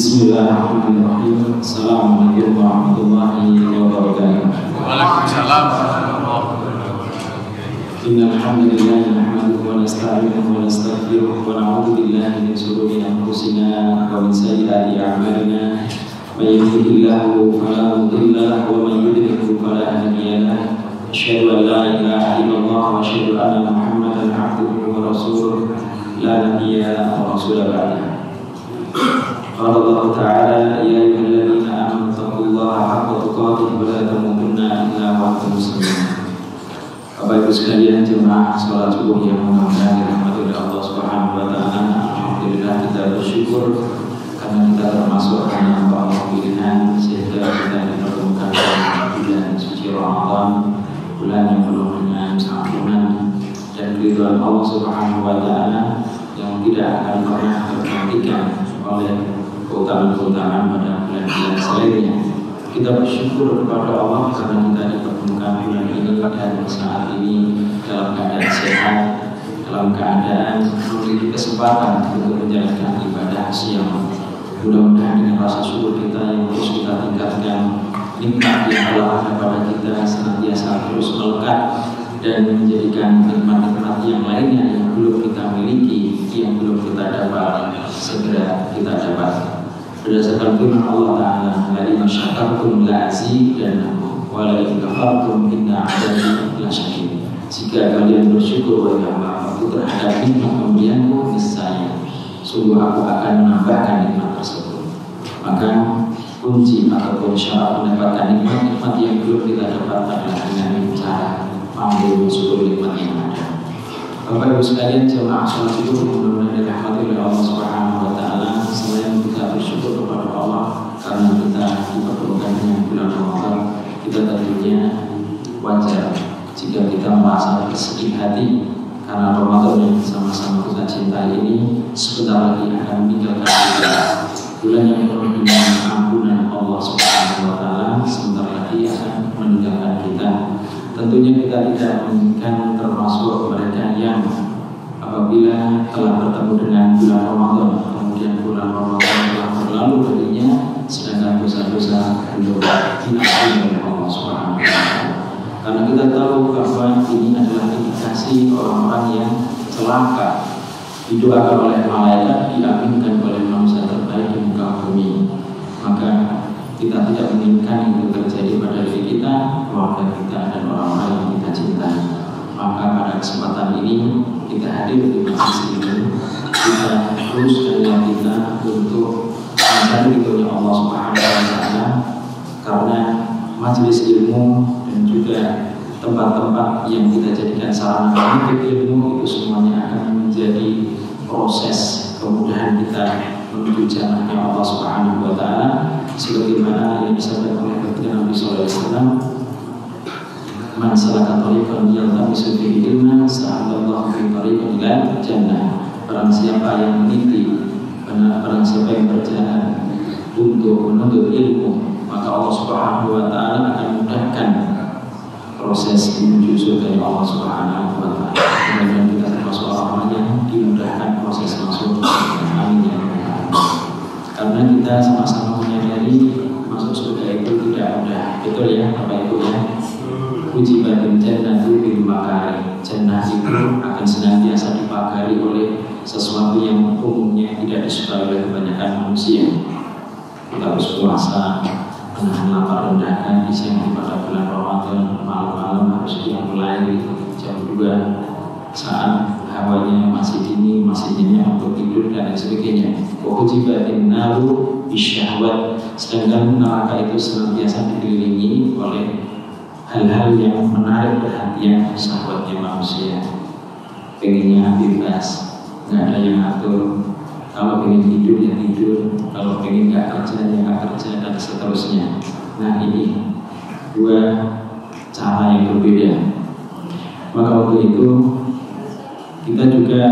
Bismillahirrahmanirrahim. Assalamualaikum warahmatullahi wabarakatuh. Waalaikumsalam warahmatullahi wabarakatuh. Innal hamdalillah nahmaduhu wa nasta'inuhu wa nastaghfiruh wa na'udzu billahi min shururi anfusina wa min sayyiati a'malina. May yahdihillahu fala mudilla lahu wa may yudlil fala hadiya lahu. Asyhadu an la ilaha illallah wa asyhadu anna Muhammadan 'abduhu wa rasuluh la nabiyya wa rasula ba'dahu. Qala Allah Ta'ala ya ayyuhalladzina amanu taqullaha haqqa tuqatih wa la tamutunna illa wa antum muslimun. Bapak Ibu sekalian, jemaah salat subuh yang mudah-mudahan dirahmati oleh Allah Subhanahu wa taala. Alhamdulillah kita bersyukur karena kita termasuk hamba Allah pilihan sehingga kita dipertemukan dalam bulan suci Ramadan, bulan yang penuh dengan keampunan dan keridhaan Allah Subhanahu wa taala yang tidak akan pernah tergantikan oleh keutamaan-keutamaan pada bulan-bulan selainnya. Kita bersyukur kepada Allah karena kita dipertemukan bulan ini dan saat ini dalam keadaan sehat, dalam keadaan memiliki kesempatan untuk menjalankan ibadah siang. Mudah-mudahan dengan rasa syukur kita yang terus kita tingkatkan, nikmat yang Allah ada pada kita senantiasa terus melekat dan menjadikan nikmat-nikmat yang lainnya yang belum kita miliki, yang belum kita dapat, segera kita dapat. Berdasarkan firman Allah Ta'ala, la in syakartum la azidannakum wa la in kafartum inna 'adzabi lasyadid. Jika kalian bersyukur wahai hamba-Ku terhadap nikmat pemberianku, niscaya sungguh Aku akan menambahkan nikmat tersebut. Maka kunci ataupun syarat mendapatkan nikmat-nikmat yang belum kita dapat adalah dengan cara mampu bersyukur nikmat yang ada. Bapak Ibu sekalian, jemaah salat subuh mudah-mudahan dirahmati oleh Allah Subhanahu wa taala. Selain kita bersyukur kepada Allah karena kita dipertemukan dengan bulan Ramadan, kita tentunya wajar jika kita merasa bersedih hati karena Ramadan yang sama-sama kita cintai ini sebentar lagi akan meninggalkan kita. Bulan yang penuh dengan ampunan Allah Subhanahu wa taala sebentar lagi akan meninggalkan kita. Tentunya kita tidak menginginkan termasuk mereka yang apabila telah bertemu dengan bulan Ramadan, kemudian bulan Ramadan telah berlalu darinya, sedangkan dosa-dosa belum diampuni oleh Allah Subhanahu wa taala. Karena kita tahu bahwa ini adalah indikasi orang-orang yang celaka, didoakan oleh malaikat, diaminkan oleh manusia terbaik di muka bumi. Maka kita tidak menginginkan itu terjadi pada diri kita, keluarga kita, dan orang-orang yang kita cintai. Maka pada kesempatan ini kita hadir di masjid ini, kita terus dengan kita untuk mencari ridhonya Allah Subhanahu wa taala, karena majelis ilmu dan juga tempat-tempat yang kita jadikan sarana menuntut ilmu itu semuanya akan menjadi proses kemudahan kita menuju jannahnya Allah Subhanahu wa taala, sebagaimana yang disampaikan oleh Nabi sallallahu alaihi wasallam, man salaka tariqan yaltamisu fihi ilman sahalallahu fi tariqin ila jannah. Barang siapa yang meniti, barang siapa yang berjalan untuk menuntut ilmu, maka Allah Subhanahu wa taala akan mudahkan proses menuju surga Allah Subhanahu wa taala. Dan kita termasuk orang yang dimudahkan proses masuk. Amin ya rabbal. Karena kita sama-sama menyadari masuk surga itu tidak mudah. Betul ya Bapak Ibu ya. Puji batin jannatu bil makari. Jannah itu akan senantiasa dipagari oleh sesuatu yang umumnya tidak disukai oleh kebanyakan manusia. Kita harus puasa, menahan lapar dan dahaga di siang pada bulan Ramadan, malam-malam harus mulai jam 2 saat hawanya masih dingin, masih nyenyak untuk tidur dan lain sebagainya. Wahujibatin naru bisyahwat. Sedangkan neraka itu senantiasa dikelilingi oleh hal-hal yang menarik perhatian syahwatnya manusia. Pengennya bebas, nggak ada yang atur. Kalau pengen tidur ya tidur, kalau pengen nggak kerja ya nggak kerja, dan seterusnya. Nah ini dua cara yang berbeda. Maka waktu itu kita juga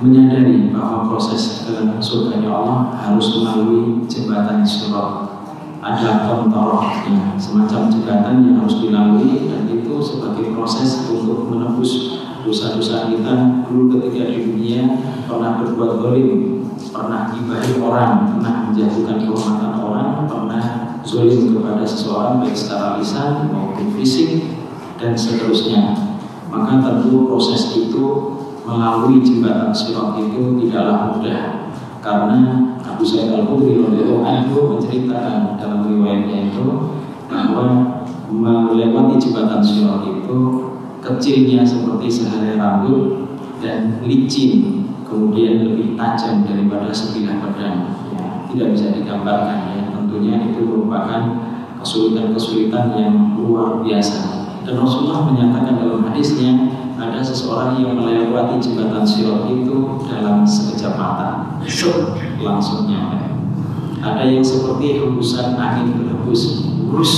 menyadari bahwa proses ke surganya Allah harus melalui jembatan sirat. Ada kontorohnya, semacam jembatan yang harus dilalui, dan itu sebagai proses untuk menembus dosa-dosa kita dulu ketika di dunia pernah berbuat zalim, pernah gibahin orang, pernah menjatuhkan kehormatan orang, pernah zalim kepada seseorang baik secara lisan maupun fisik dan seterusnya. Maka tentu proses itu melalui jembatan sirat itu tidaklah mudah, karena Abu Sa'id Al-Khudri radhiyallahu anhu menceritakan dalam riwayatnya itu bahwa melewati jembatan sirat itu kecilnya seperti sehelai rambut dan licin, kemudian lebih tajam daripada sebilah pedang. Ya, tidak bisa digambarkan ya. Tentunya itu merupakan kesulitan-kesulitan yang luar biasa. Dan Rasulullah menyatakan dalam hadisnya, ada seseorang yang melewati jembatan sirat itu dalam sekejap mata, langsung nyampe. Ada yang seperti hembusan angin berhembus, lurus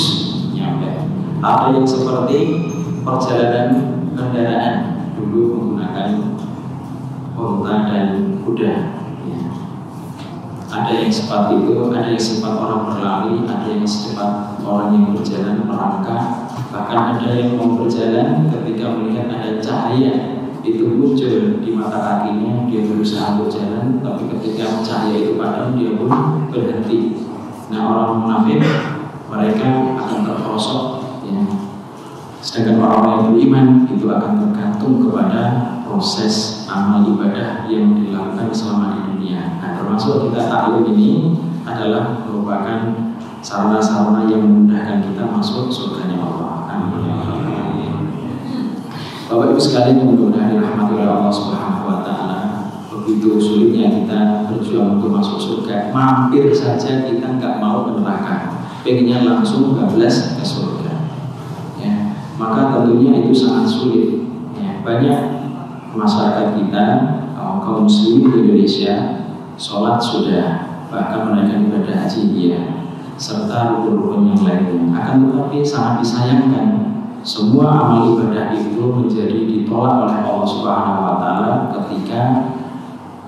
nyampe. Ada yang seperti perjalanan kendaraan dulu menggunakan onta dan kuda. Ya. Ada yang secepat itu, ada yang secepat orang berlari, ada yang secepat orang yang berjalan merangkak. Bahkan ada yang mau berjalan ketika melihat ada cahaya itu muncul di mata kakinya, dia berusaha berjalan, tapi ketika cahaya itu padam dia pun berhenti. Nah, orang munafik mereka akan terperosok, ya. Sedangkan orang yang beriman itu akan tergantung kepada proses amal ibadah yang dilakukan selama di dunia. Nah, termasuk kita taklum ini adalah merupakan sarana-sarana yang memudahkan kita masuk surganya Allah. Amin. Bapak Ibu sekalian yang mudah-mudahan dirahmati oleh Allah Subhanahu wa taala, begitu sulitnya kita berjuang untuk masuk surga, mampir saja kita nggak mau ke neraka, pengennya langsung bablas ke surga. Ya, maka tentunya itu sangat sulit. Ya, banyak masyarakat kita, kaum muslim di Indonesia, sholat sudah, bahkan menaikkan ibadah haji dia, serta rukun-rukun yang lainnya. Akan tetapi sangat disayangkan, semua amal ibadah itu menjadi ditolak oleh Allah Subhanahu wa taala ketika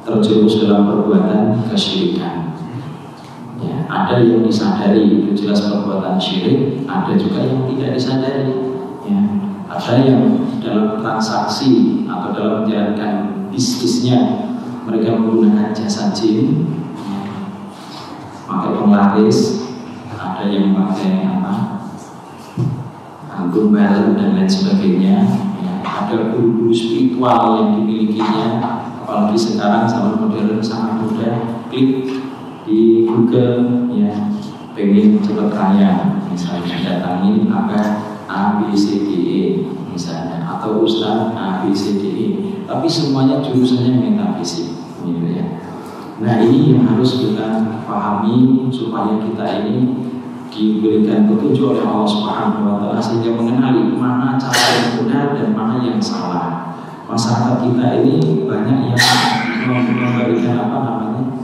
terjerumus dalam perbuatan kesyirikan. Ya, ada yang disadari itu jelas perbuatan syirik, ada juga yang tidak disadari. Ya, ada yang dalam transaksi atau dalam menjalankan bisnisnya mereka menggunakan jasa jin, ya, pakai penglaris. Ada yang pakai gombal dan lain sebagainya. Ya, ada guru spiritual yang dimilikinya, apalagi sekarang zaman modern sangat mudah, klik di Google, ya, pengen cepat kaya, misalnya datangi ABCDE misalnya, atau Ustaz ABCDE, tapi semuanya jurusannya metafisik, gitu ya. Nah, ini yang harus kita pahami supaya kita ini diberikan petunjuk oleh Allah Subhanahu wa taala sehingga mengenali mana cara yang benar dan mana yang salah. Masyarakat kita ini banyak yang memberikan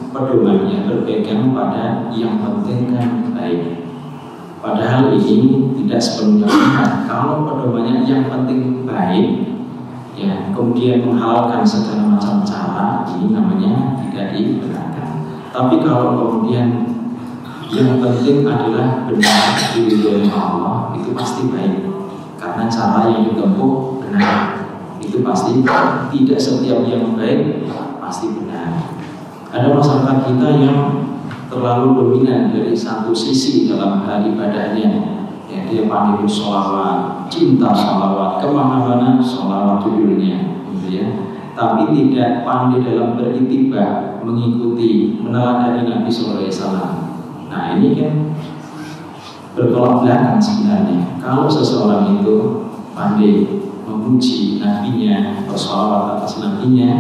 pedoman yang berpegang pada yang penting kan baik. Padahal ini tidak sepenuhnya benar. Kalau pedomannya yang penting baik, ya, kemudian menghalalkan segala macam cara, ini namanya tidak dibenarkan. Tapi kalau kemudian yang penting adalah benar diridhoi Allah, itu pasti baik, karena cara yang ditempuh benar. Itu pasti tidak setiap yang baik pasti benar. Ada masyarakat kita yang terlalu dominan dari satu sisi dalam hal ibadahnya. Ya, dia pandai bersolawat, cinta solawat, kemana-mana solawat judulnya, gitu ya. Tapi tidak pandai dalam beritibar, mengikuti, meneladani Nabi SAW. Nah, ini kan bertolak belakang sebenarnya. Kalau seseorang itu pandai memuji nabinya, bersolawat atas nabinya,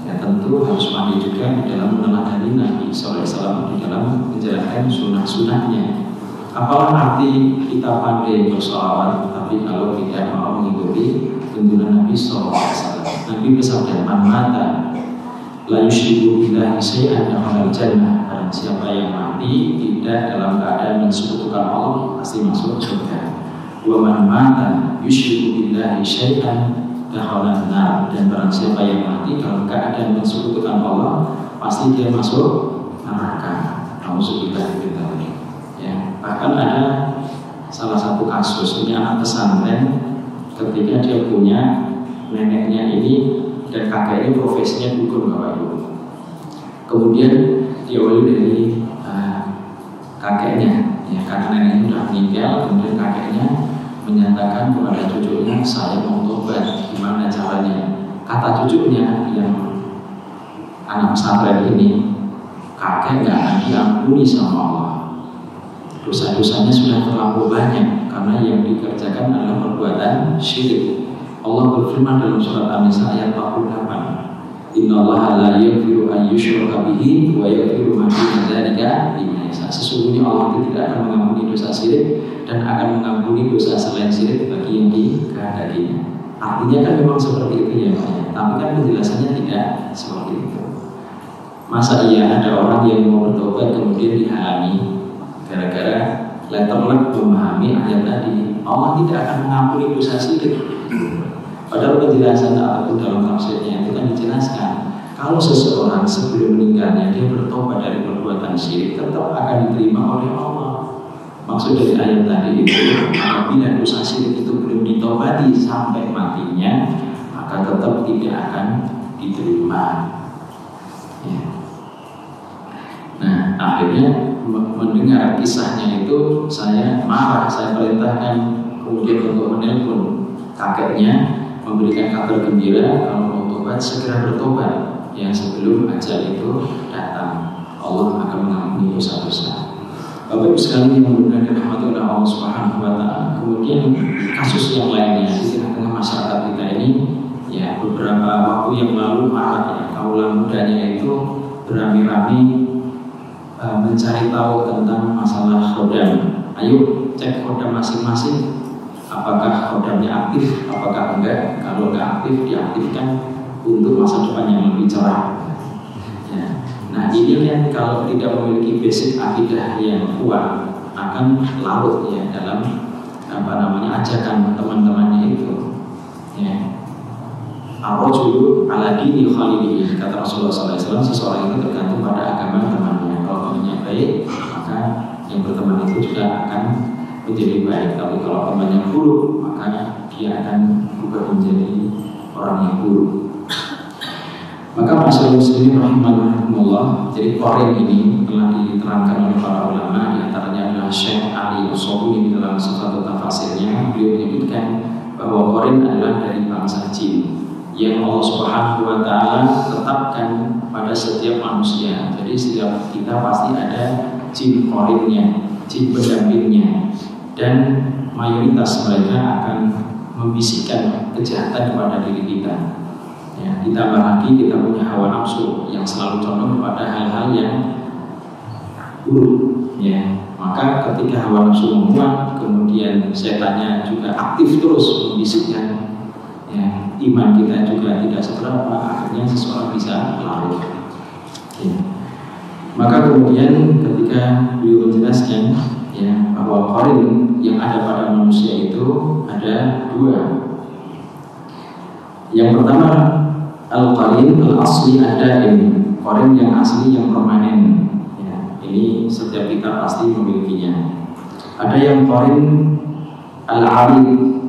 ya tentu harus pandai juga dalam meneladani Nabi SAW di dalam menjalankan sunnah-sunnahnya. Apalah arti kita pandai bersolawat, tapi kalau tidak mau mengikuti tuntunan Nabi SAW. Nabi bersabda, "Man mata la yusyriku billahi syai'an dakhala al-jannah." Barang siapa yang mati tidak dalam keadaan mensekutukan Allah pasti masuk surga. Wa man mata yusyriku billahi syai'an dakhala an-nar. Dan barang siapa yang mati dalam keadaan mensekutukan Allah pasti dia masuk neraka. Nauzubillah min dzalik. Ya, bahkan ada salah satu kasus, ini anak pesantren ketika dia punya neneknya ini dan kakeknya profesinya dukun Bapak Ibu. Kemudian diawali dari kakeknya, ya, karena neneknya sudah meninggal. Kemudian kakeknya menyatakan kepada cucunya, saya mau tobat, gimana caranya? Kata cucunya yang anak pesantren ini, kakek nggak akan diampuni sama Allah. Dosa-dosanya sudah terlalu banyak karena yang dikerjakan adalah perbuatan syirik. Allah berfirman dalam surat An-Nisa ayat 48, Innallaha la yaghfiru an yushraka bihi wa yaghfiru ma duna dzalika liman yasha. Sesungguhnya Allah itu tidak akan mengampuni dosa syirik dan akan mengampuni dosa selain syirik bagi yang dikehendakinya. Artinya kan memang seperti itu ya Pak. Tapi kan penjelasannya tidak seperti itu. Masa iya ada orang yang mau bertobat kemudian dihalangi gara-gara letterlek memahami ayat tadi, Allah tidak akan mengampuni dosa syirik. Padahal penjelasan ataupun dalam tafsirnya itu kan dijelaskan, kalau seseorang sebelum meninggalnya dia bertobat dari perbuatan syirik, tetap akan diterima oleh Allah. Maksud dari ayat tadi itu, apabila dosa syirik itu belum ditobati sampai matinya, maka tetap tidak akan diterima. Ya. Nah, akhirnya mendengar kisahnya itu saya marah, saya perintahkan kemudian untuk menelpon kakeknya, memberikan kabar gembira kalau mau tobat segera bertobat, yang sebelum ajal itu datang. Allah akan mengampuni dosa-dosa. Bapak Ibu sekalian yang mudah-mudahan dirahmati Allah Subhanahu wa taala. Kemudian kasus yang lainnya di tengah-tengah masyarakat kita ini, ya beberapa waktu yang lalu marak ya kaula mudanya itu beramai-ramai mencari tahu tentang masalah khodam. Ayo cek khodam masing-masing, apakah khodamnya aktif, apakah enggak. Kalau enggak aktif, diaktifkan untuk masa depan yang lebih cerah. Ya. Nah ini kan kalau tidak memiliki basic akidah yang kuat akan larut ya dalam ajakan teman-temannya itu. Ya. Ar-rajulu ala dini khalilihi, kata Rasulullah SAW, seseorang itu tergantung pada agama temannya. Kalau temannya baik, maka yang berteman itu juga akan menjadi baik. Tapi kalau temannya buruk, maka dia akan berubah menjadi orang yang buruk. Maka masalah muslimin rahimahullah, jadi qarin ini telah diterangkan oleh para ulama, di antaranya adalah Syekh Ali As-Sobuni dalam satu tafsirnya. Beliau menyebutkan bahwa qarin adalah dari bangsa jin yang Allah Subhanahu wa taala tetapkan pada setiap manusia. Jadi setiap kita pasti ada jin qarinnya, jin pendampingnya, dan mayoritas mereka akan membisikkan kejahatan kepada diri kita. Ya, ditambah lagi kita punya hawa nafsu yang selalu condong kepada hal-hal yang buruk. Ya, maka ketika hawa nafsu menguat, kemudian setannya juga aktif terus membisikkan, ya, iman kita juga tidak seberapa, akhirnya seseorang bisa larut. Ya. Maka kemudian ketika beliau menjelaskan ya bahwa qarin yang ada pada manusia itu ada dua. Yang pertama al-qarin al-asli ad-daim, qarin yang asli yang permanen. Ya, ini setiap kita pasti memilikinya. Ada yang qarin al-arid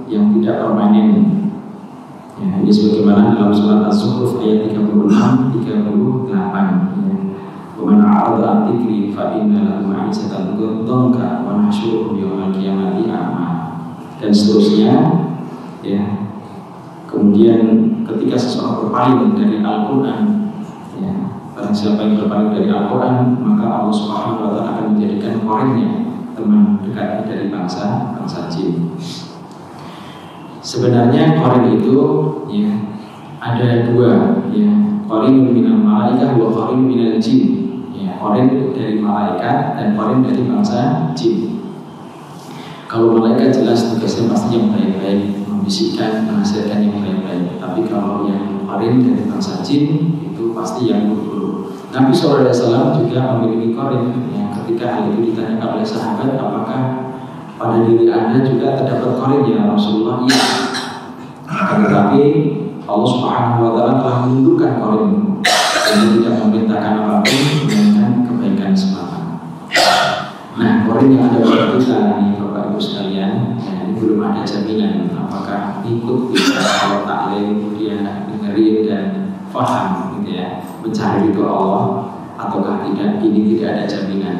yang tidak permanen. Ya, ini sebagaimana dalam surat Az-Zukhruf ayat 36-38. Ya. Wa man a'rada an dzikri fa inna lahu ma'isatan dhanka wa nahsyuruhu yawmal qiyamati a'ma. Dan seterusnya. Ya. Kemudian ketika seseorang berpaling dari Al-Quran, ya, barang siapa yang berpaling dari Al-Quran, maka Allah Subhanahu wa taala akan menjadikan qarinnya teman dekatnya dari bangsa jin. Sebenarnya qarin itu ya ada dua, ya, qarin minal malaikah wa qarin minal jin. Ya, qarin dari malaikat dan qarin dari bangsa jin. Kalau malaikat jelas tugasnya pasti yang baik-baik, membisikkan, menasihatkan yang baik-baik. Tapi kalau yang qarin dari bangsa jin itu pasti yang buruk-buruk. Nabi SAW juga memiliki qarin. Ya, ketika hal itu ditanyakan oleh sahabat, apakah pada diri Anda juga terdapat qarin ya Rasulullah? Iya. Tetapi Allah Subhanahu wa taala telah menundukkan qarin dan tidak memerintahkan apapun melainkan kebaikan semata. Nah, qarin yang ada pada kita nih Bapak Ibu sekalian, ya, ini belum ada jaminan apakah ikut kita kalau taklim faham gitu ya, mencari ridho Allah ataukah tidak, ini tidak ada jaminan.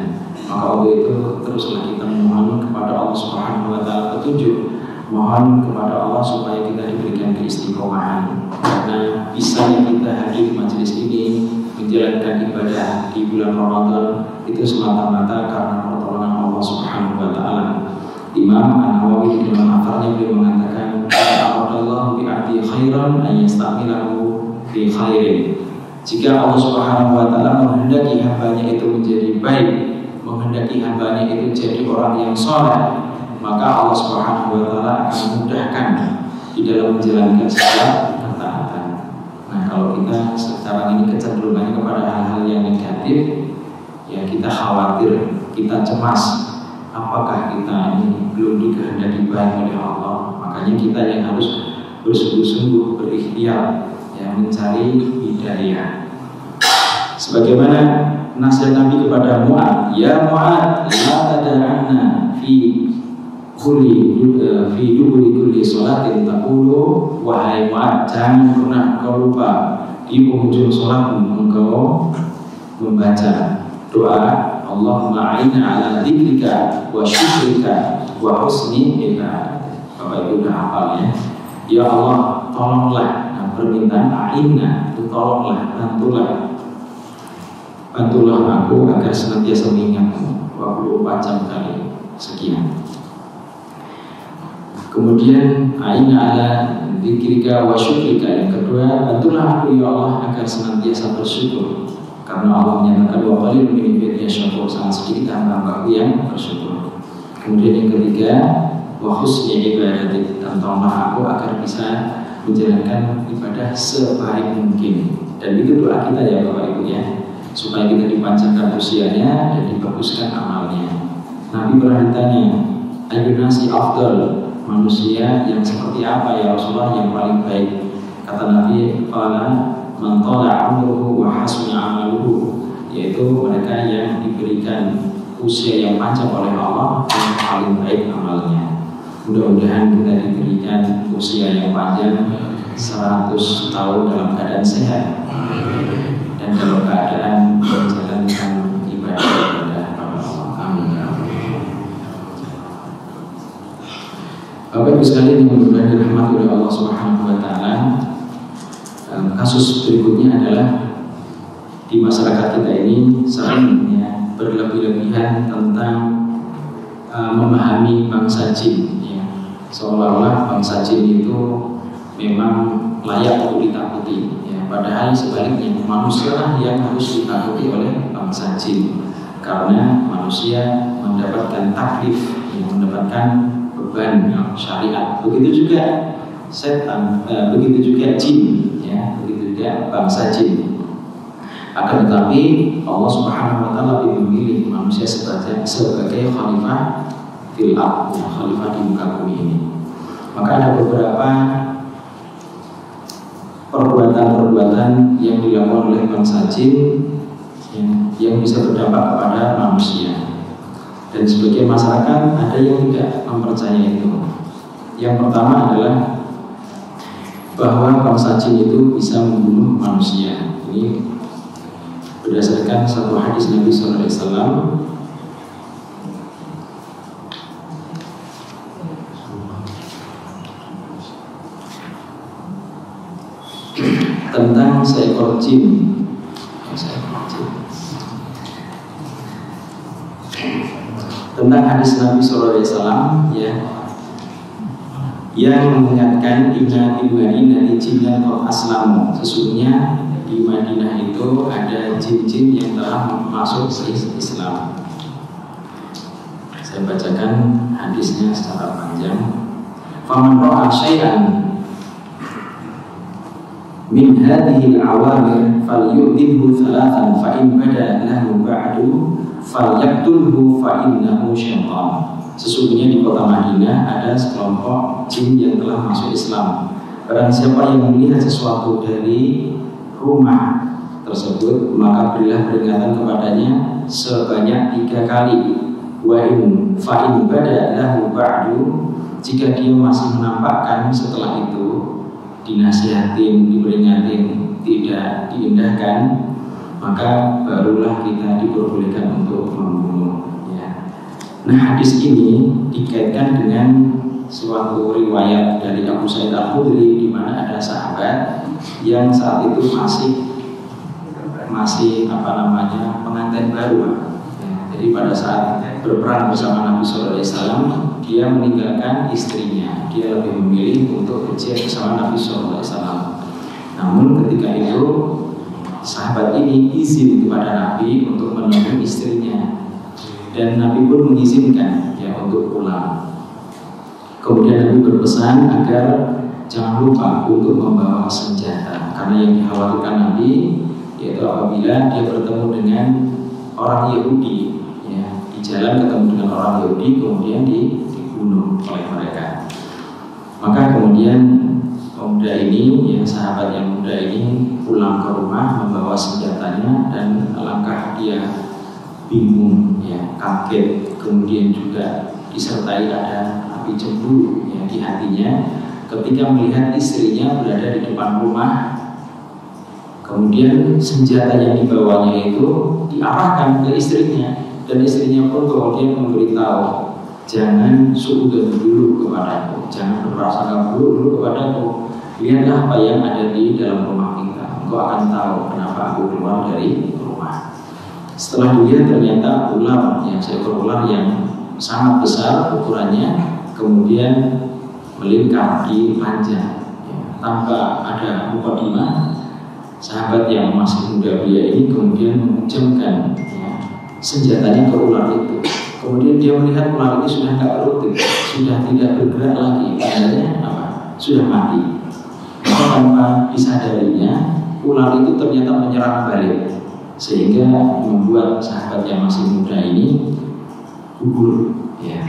Maka waktu itu teruslah kita memohon kepada Allah Subhanahu wa taala petunjuk, mohon kepada Allah supaya kita diberikan keistiqomahan. Karena bisanya kita hadir di majelis ini menjalankan ibadah di bulan Ramadan itu semata-mata karena pertolongan Allah Subhanahu wa taala. Imam An-Nawawi dalam afarnya beliau mengatakan, "Allah bi'ati khairan ay yastamilahu fi khairin." Jika Allah Subhanahu wa taala menghendaki hambanya itu menjadi baik, menghendaki hambanya itu jadi orang yang saleh, maka Allah Subhanahu wa taala akan memudahkan di dalam menjalankan segala ketaatan. Nah, kalau kita sekarang ini kecenderungannya kepada hal-hal yang negatif, ya kita khawatir, kita cemas, apakah kita ini belum dikehendaki baik oleh Allah. Makanya kita yang harus bersungguh-sungguh berikhtiar ya, mencari hidayah. Sebagaimana nasihat Nabi kepada Mu'ad, "Ya Mu'ad, la tada'anna fi duburi kulli sholatin taqulu." Wahai Mu'ad, jangan pernah kau lupa di penghujung sholat engkau membaca doa, "Allahumma a'inna ala dzikrika wa syukrika wa husni ibadatik." Bapak Ibu udah hafal ya. Ya Allah, tolonglah. Nah, permintaan a'inna itu tolonglah, bantulah aku agar senantiasa mengingatmu 24 jam kali sekian. Kemudian a'inna ala dzikrika wa syukrika, yang kedua, bantulah aku ya Allah agar senantiasa bersyukur. Karena Allah menyatakan wa qalilun min ibadiy syakur, sangat sedikit hamba-Hamba yang bersyukur. Kemudian yang ketiga, wa husni ibadatik, dan tolonglah aku agar bisa menjalankan ibadah sebaik mungkin. Dan itu doa kita ya Bapak Ibu ya, supaya kita dipanjangkan usianya dan dibaguskan amalnya. Nabi pernah ditanya, ayyun nasi afdal, manusia yang seperti apa ya Rasulullah yang paling baik? Kata Nabi, qala man tala umruhu wa hasuna amaluhu, yaitu mereka yang diberikan usia yang panjang oleh Allah dan paling baik amalnya. Mudah-mudahan kita diberikan usia yang panjang 100 tahun dalam keadaan sehat dan dalam keadaan menjalankan ibadah kepada Allah. Amin. Bapak Ibu sekalian yang mudah-mudahan dirahmati oleh Allah Subhanahu wa taala, kasus berikutnya adalah di masyarakat kita ini sering ya, berlebih-lebihan tentang memahami bangsa jin ya. Seolah-olah bangsa jin itu memang layak untuk ditakuti ya. Padahal sebaliknya manusia lah yang harus ditakuti oleh bangsa jin, karena manusia mendapatkan taklif ya, mendapatkan beban ya, syariat. Begitu juga setan, begitu juga jin ya, begitu juga bangsa jin. Akan tetapi Allah Subhanahu wa taala lebih memilih manusia sebagai khalifah fil ardh, khalifah di muka bumi ini. Maka ada beberapa perbuatan-perbuatan yang dilakukan oleh bangsa jin yang bisa berdampak kepada manusia. Dan sebagian masyarakat ada yang tidak mempercayai itu. Yang pertama adalah bahwa bangsa jin itu bisa membunuh manusia. Ini berdasarkan satu hadis Nabi SAW tentang seekor jin. Tentang hadis Nabi SAW ya, yang mengingatkan inna di jinnan qad aslamu, sesungguhnya di Madinah itu ada jin-jin yang telah masuk ke Islam. Saya bacakan hadisnya secara panjang. Faman ra'a syai'an min hadhihi al-awamir falyu'dhibhu thalathan fa in bada lahu ba'du falyaqtulhu fa innahu syaitan. Sesungguhnya di kota Madinah ada sekelompok jin yang telah masuk Islam. Barang siapa yang melihat sesuatu dari rumah tersebut, maka berilah peringatan kepadanya sebanyak 3 kali. Wa in fa in bada lahu ba'du, jika dia masih menampakkan setelah itu dinasihatin, diperingatin tidak diindahkan, maka barulah kita diperbolehkan untuk membunuh. Ya. Nah, hadis ini dikaitkan dengan suatu riwayat dari Abu Sa'id Al-Khudri, di mana ada sahabat yang saat itu masih pengantin baru. Ya, jadi pada saat berperang bersama Nabi SAW, dia meninggalkan istrinya. Dia lebih memilih untuk berjihad bersama Nabi SAW. Namun ketika itu sahabat ini izin kepada Nabi untuk menemui istrinya, dan Nabi pun mengizinkan ya untuk pulang. Kemudian Nabi berpesan agar jangan lupa untuk membawa senjata, karena yang dikhawatirkan Nabi yaitu apabila dia bertemu dengan orang Yahudi, ya, di jalan ketemu dengan orang Yahudi, kemudian dibunuh oleh mereka. Maka kemudian pemuda ini, ya, sahabat yang muda ini pulang ke rumah membawa senjatanya, dan alangkah dia bingung, ya, kaget, kemudian juga disertai ada api cemburu, ya, di hatinya ketika melihat istrinya berada di depan rumah. Kemudian senjata yang dibawanya itu diarahkan ke istrinya, dan istrinya pun kemudian memberitahu, jangan suudzon dulu kepadaku, jangan berprasangka buruk dulu kepadaku. Lihatlah apa yang ada di dalam rumah kita, engkau akan tahu kenapa aku keluar dari rumah. Setelah dilihat ternyata ular, yang seekor ular yang sangat besar ukurannya, kemudian melingkar di ranjang, ya, tanpa ada mukadimah. Sahabat yang masih muda belia ini kemudian meminjamkan, ya, senjatanya ke ular itu. Kemudian dia melihat ular ini sudah tidak produktif, sudah tidak bergerak lagi, padahal sudah mati. Maka tanpa disadarinya, ular itu ternyata menyerang balik, sehingga membuat sahabat yang masih muda ini gugur. Ya.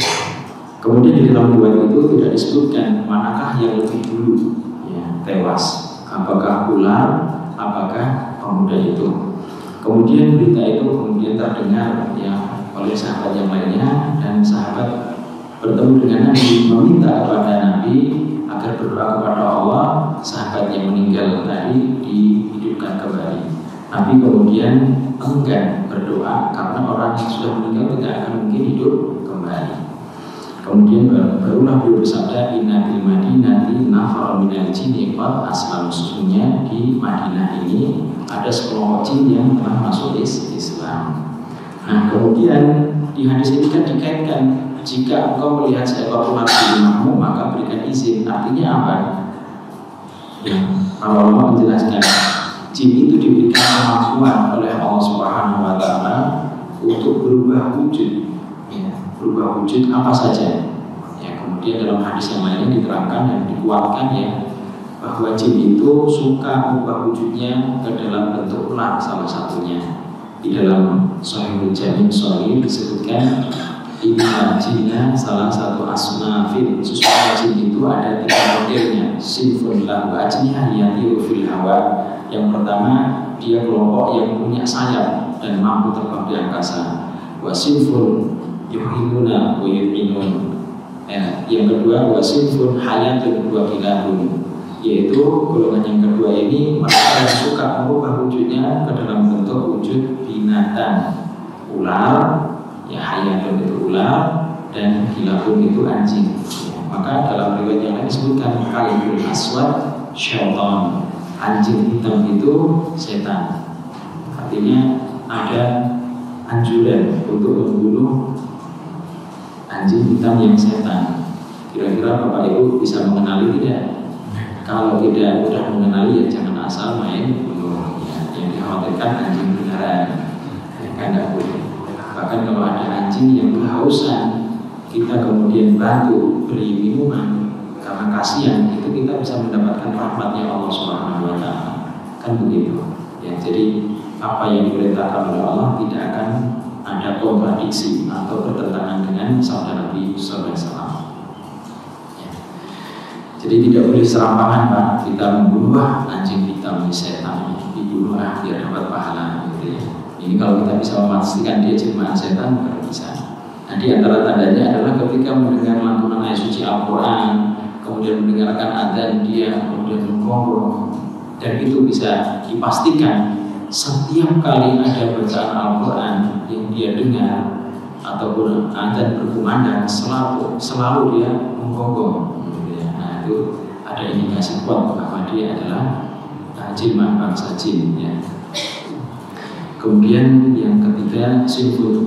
Kemudian di dalam riwayat itu tidak disebutkan manakah yang lebih dulu, ya, tewas, apakah ular, apakah pemuda itu. Kemudian berita itu kemudian terdengar, ya, oleh sahabat yang lainnya, dan sahabat bertemu dengan Nabi, meminta kepada Nabi agar berdoa kepada Allah sahabat yang meninggal tadi dihidupkan kembali. Nabi kemudian enggan berdoa karena orang yang sudah meninggal tidak akan mungkin hidup kembali. Kemudian barulah beliau bersabda, inna bil madinati nafar minal jinni qad aslam, sesungguhnya di Madinah ini ada sekelompok jin yang telah masuk Islam. Nah, kemudian di hadis ini kan dikaitkan, jika engkau melihat seekor ular di rumahmu maka berikan izin. Artinya apa? Ya, para ulama menjelaskan, jin itu diberikan kemampuan oleh Allah Subhanahu wa Ta'ala untuk berubah wujud, ya, berubah wujud apa saja. Ya, kemudian dalam hadis yang lainnya diterangkan dan dikuatkan, ya, bahwa jin itu suka berubah wujudnya ke dalam bentuk ular salah satunya. Di dalam Sahihul Jami' Shahih disebutkan, inna jinna salah satu asnafin, sesungguhnya jin itu ada 3 modelnya. Sinfun lahu ajnihah yatiru fil hawa. Yang pertama, dia kelompok yang punya sayap dan mampu terbang di angkasa. Wa sinfun yuhiluna wa yud'inun. Yang kedua, wa sinfun hayatun wa bilahun, yaitu golongan yang kedua ini mereka yang suka merubah wujudnya ke dalam bentuk wujud binatang, ular, ya, hayatun itu ular, dan hilafun itu anjing. Ya, maka dalam riwayat yang lain disebutkan kalbul aswad syaitan, anjing hitam itu setan. Artinya ada anjuran untuk membunuh anjing hitam yang setan. Kira-kira Bapak Ibu bisa mengenali tidak? Kalau tidak mudah mengenali, ya jangan asal main bunuh. Ya, yang dikhawatirkan anjing beneran, ya, kan tidak boleh. Bahkan kalau ada anjing yang kehausan, kita kemudian bantu beri minuman karena kasihan, itu kita bisa mendapatkan rahmatnya Allah Subhanahu wa Ta'ala. Kan begitu. Ya, jadi apa yang diperintahkan oleh Allah tidak akan ada kontradiksi atau bertentangan dengan sabda Nabi sallallahu alaihi wasallam. Ya. Jadi tidak boleh serampangan, Pak, kita membunuh anjing hitam di setan, dibunuh biar dapat pahala, gitu ya. Ini kalau kita bisa memastikan dia jelmaan setan, baru bisa. Nah, di antara tandanya adalah ketika mendengar lantunan ayat suci Al-Quran, kemudian mendengarkan adzan dia, kemudian menggonggong Dan itu bisa dipastikan setiap kali ada bacaan Al-Quran yang dia dengar ataupun adzan berkumandang, selalu dia menggonggong. Nah itu ada indikasi kuat bahwa dia adalah jin bangsa jin. Ya. Kemudian yang ketiga sinful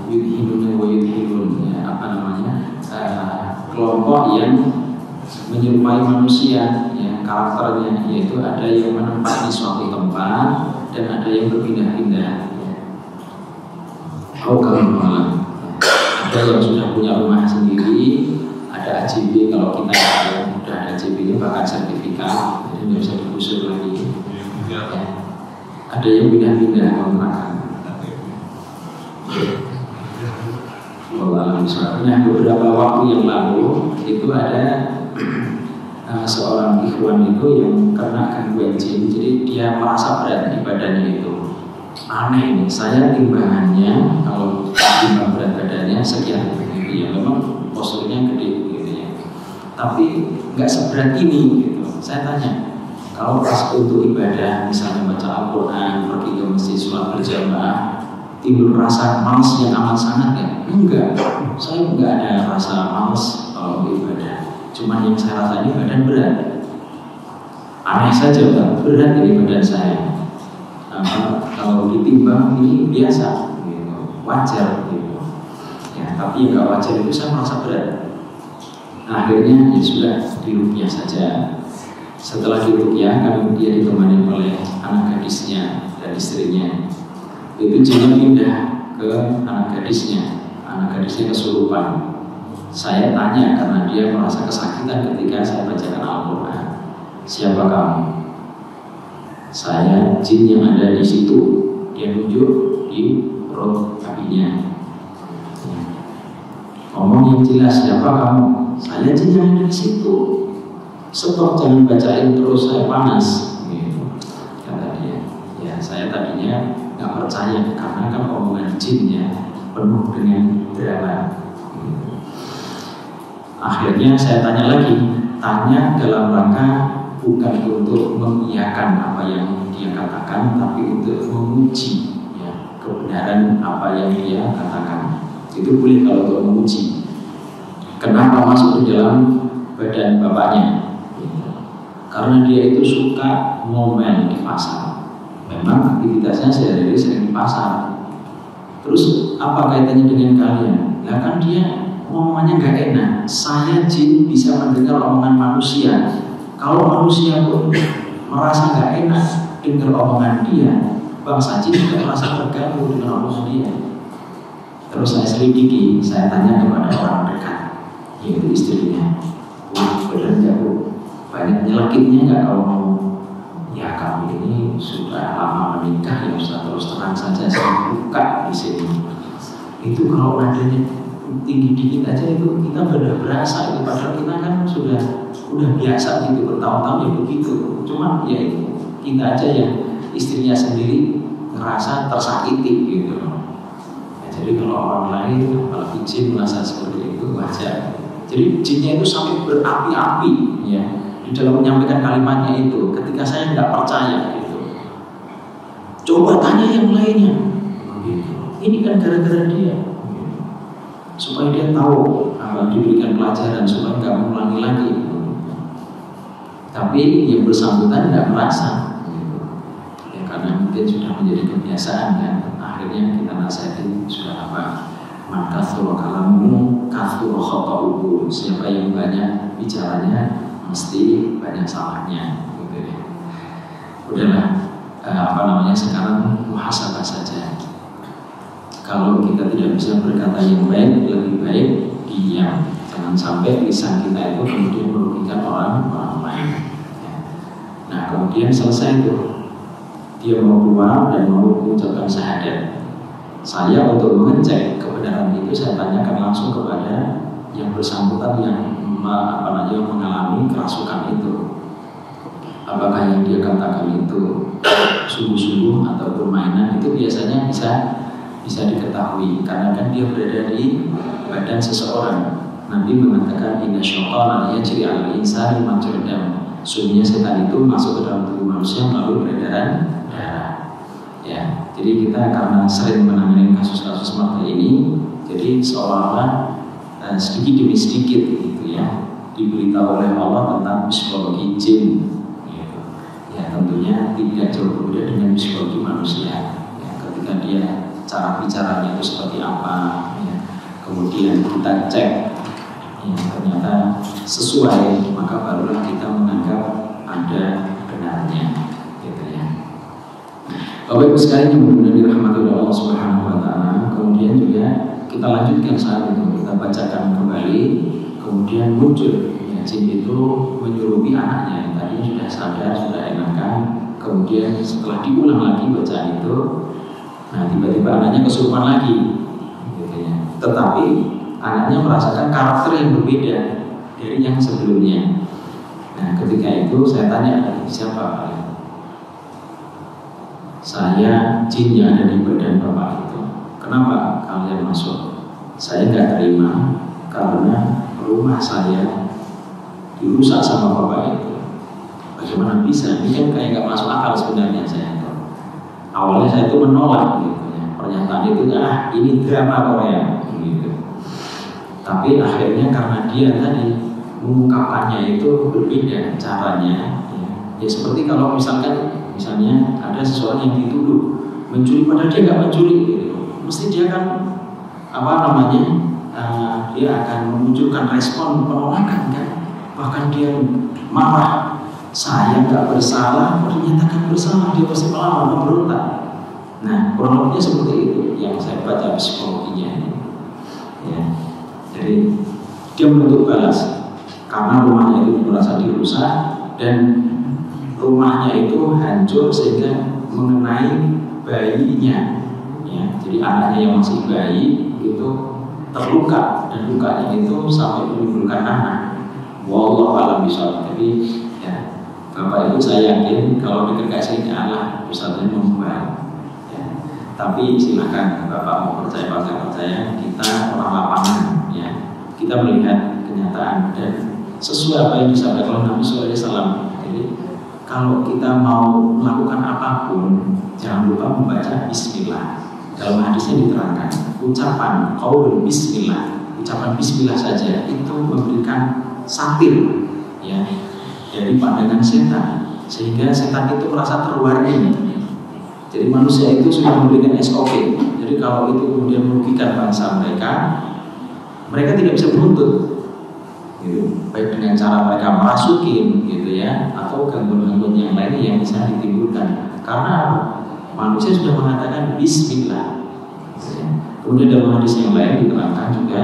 yudhilun wa yudhilun, ya, kelompok yang menyerupai manusia, ya, karakternya, yaitu ada yang menempati suatu tempat dan ada yang berpindah-pindah. Kalau ada yang sudah punya rumah sendiri, ada AJB, kalau kita sudah ada AJB-nya bahkan sertifikat, jadi nggak bisa digusur lagi. Ya. Ada yang pindah-pindah kontrakan. Nah, beberapa waktu yang lalu itu ada seorang ikhwan itu yang kena gangguan jin, jadi dia merasa berat di badannya itu. Aneh nih, saya timbangannya kalau timbang berat badannya sekian begini, ya memang posturnya gede gitu ya. Tapi nggak seberat ini gitu. Saya tanya, kalau pas untuk ibadah, misalnya baca Al-Quran, pergi ke masjid, sholat berjamaah, timbul rasa malas yang amat sangat ya? Enggak, saya enggak ada rasa malas kalau ibadah. Cuman yang saya rasa ini badan berat. Aneh saja, berat dari badan saya. Kalau ditimbang ini biasa, gitu, wajar gitu. Ya, tapi yang nggak wajar itu saya merasa berat. Nah, akhirnya ya sudah diruqyah saja. Setelah diruqyah, kami dia ditemani oleh anak gadisnya dan istrinya. Itu jinnya pindah ke anak gadisnya kesurupan. Saya tanya karena dia merasa kesakitan ketika saya bacakan Al-Quran. Siapa kamu? Saya jin yang ada di situ. Dia nunjuk di perut kakinya. Ngomong yang jelas, siapa kamu? Saya jin yang ada di situ. Stop, jangan bacain terus, saya panas. Gitu, kata dia. Ya, saya tadinya nggak percaya karena kan omongan jinnya penuh dengan drama. Akhirnya saya tanya lagi, tanya dalam rangka bukan untuk mengiyakan apa yang dia katakan, tapi untuk menguji, ya, kebenaran apa yang dia katakan. Itu boleh kalau untuk menguji. Kenapa masuk di dalam badan bapaknya? Karena dia itu suka ngomel di pasar. Memang aktivitasnya sehari-hari sering di pasar. Terus apa kaitannya dengan kalian? Nah kan dia omongannya gak enak. Saya jin bisa mendengar omongan manusia. Kalau manusia pun merasa gak enak dengar omongan dia, bangsa jin juga merasa terganggu dengan omongan dia. Terus saya selidiki, saya tanya kepada orang dekat, yaitu istrinya. Benar gak Bu? Banyak nyelekitnya gak kalau mau? Ya kami ini sudah lama menikah, ya Ustaz, terus terang saja saya buka di sini. Itu kalau nadanya tinggi dikit aja itu kita benar berasa itu, padahal kita kan udah biasa gitu bertahun-tahun ya begitu. Cuma ya itu kita aja yang istrinya sendiri ngerasa tersakiti gitu. Ya, jadi kalau orang lain, apalagi jin merasa seperti itu wajar. Jadi jinnya itu sampai berapi-api ya di dalam menyampaikan kalimatnya itu. Ketika saya nggak percaya gitu, coba tanya yang lainnya. Ini kan gara-gara dia, supaya dia tahu diberikan pelajaran supaya nggak mengulangi lagi. Tapi yang bersangkutan nggak merasa, ya karena mungkin sudah menjadi kebiasaan kan. Akhirnya kita nasihatin sudah apa? Man katsura kalamu katsura khata'uhu. Siapa yang banyak bicaranya mesti banyak salahnya, gitu ya. Udahlah, sekarang muhasabah saja. Kalau kita tidak bisa berkata yang baik, lebih baik diam. Jangan sampai lisan kita itu kemudian merugikan orang lain. Nah, kemudian selesai itu, dia mau keluar dan mau mengucapkan syahadat. Saya untuk mengecek kebenaran itu, saya tanyakan langsung kepada yang bersangkutan yang mengalami kerasukan itu. Apakah yang dia katakan itu sungguh-sungguh atau permainan, itu biasanya bisa diketahui karena kan dia berada di badan seseorang. Nabi mengatakan inna syaitana yajri 'alal insani majra dam. Sumbernya setan itu masuk ke dalam tubuh manusia melalui peredaran darah. Ya, jadi kita karena sering menangani kasus-kasus seperti ini, jadi seolah-olah sedikit demi sedikit gitu ya diberitahu oleh Allah tentang psikologi jin. Gitu. Ya tentunya tidak jauh berbeda dengan psikologi manusia. Ya, ketika dia cara bicaranya itu seperti apa, ya. Kemudian kita cek, ya, ternyata sesuai, maka barulah kita menganggap ada benarnya. Bapak Ibu sekalian yang benar-benar dirahmati oleh Allah Subhanahu wa taala, kemudian juga kita lanjutkan saat itu, kita bacakan kembali, kemudian muncul ya, jin itu menyerupi anaknya yang tadi sudah sadar, sudah enakan, kemudian setelah diulang lagi bacaan itu, nah tiba-tiba anaknya kesurupan lagi, gitu ya. Tetapi anaknya merasakan karakter yang berbeda dari yang sebelumnya. Nah ketika itu saya tanya, siapa kalian? Saya jin yang ada di badan bapak itu. Kenapa kalian masuk? Saya nggak terima karena rumah saya dirusak sama bapak itu. Bagaimana bisa? Ini kan kayak nggak masuk akal sebenarnya saya itu. Awalnya saya itu menolak gitu ya. Pernyataan itu ini drama Korea gitu. Tapi akhirnya karena dia tadi mengungkapkannya itu berbeda caranya. Ya seperti kalau misalnya ada seseorang yang dituduh mencuri padahal dia nggak mencuri gitu. Mesti dia kan dia akan memunculkan respon penolakan kan, bahkan dia marah, saya nggak bersalah, dinyatakan bersalah, dia pasti melawan, memberontak. Nah kurang lebihnya seperti itu yang saya baca psikologinya ya. Jadi dia menuntut balas karena rumahnya itu merasa dirusak dan rumahnya itu hancur sehingga mengenai bayinya, ya. Jadi anaknya yang masih bayi itu terluka dan lukanya itu sampai menimbulkan anak. Wallahu a'lam bishawab. Jadi ya, Bapak Ibu saya yakin kalau dikasih Allah Ustaznya membuat. Ya. Tapi silakan Bapak mau percaya atau tidak percaya, kita orang lapangan, ya. Kita melihat kenyataan dan sesuai apa yang disampaikan oleh Nabi Sallallahu Alaihi Wasallam. Jadi kalau kita mau melakukan apapun, jangan lupa membaca Bismillah. Dalam hadisnya diterangkan, ucapan qaul Bismillah, ucapan Bismillah saja itu memberikan satir, ya, dari pandangan setan, sehingga setan itu merasa terwarning. Jadi manusia itu sudah memberikan SOP. Jadi kalau itu kemudian merugikan bangsa mereka tidak bisa menuntut. Gitu. Baik dengan cara mereka merasukin gitu ya, atau gangguan-gangguan yang lain yang bisa ditimbulkan karena manusia sudah mengatakan Bismillah gitu ya. Kemudian dalam hadis yang lain diterangkan juga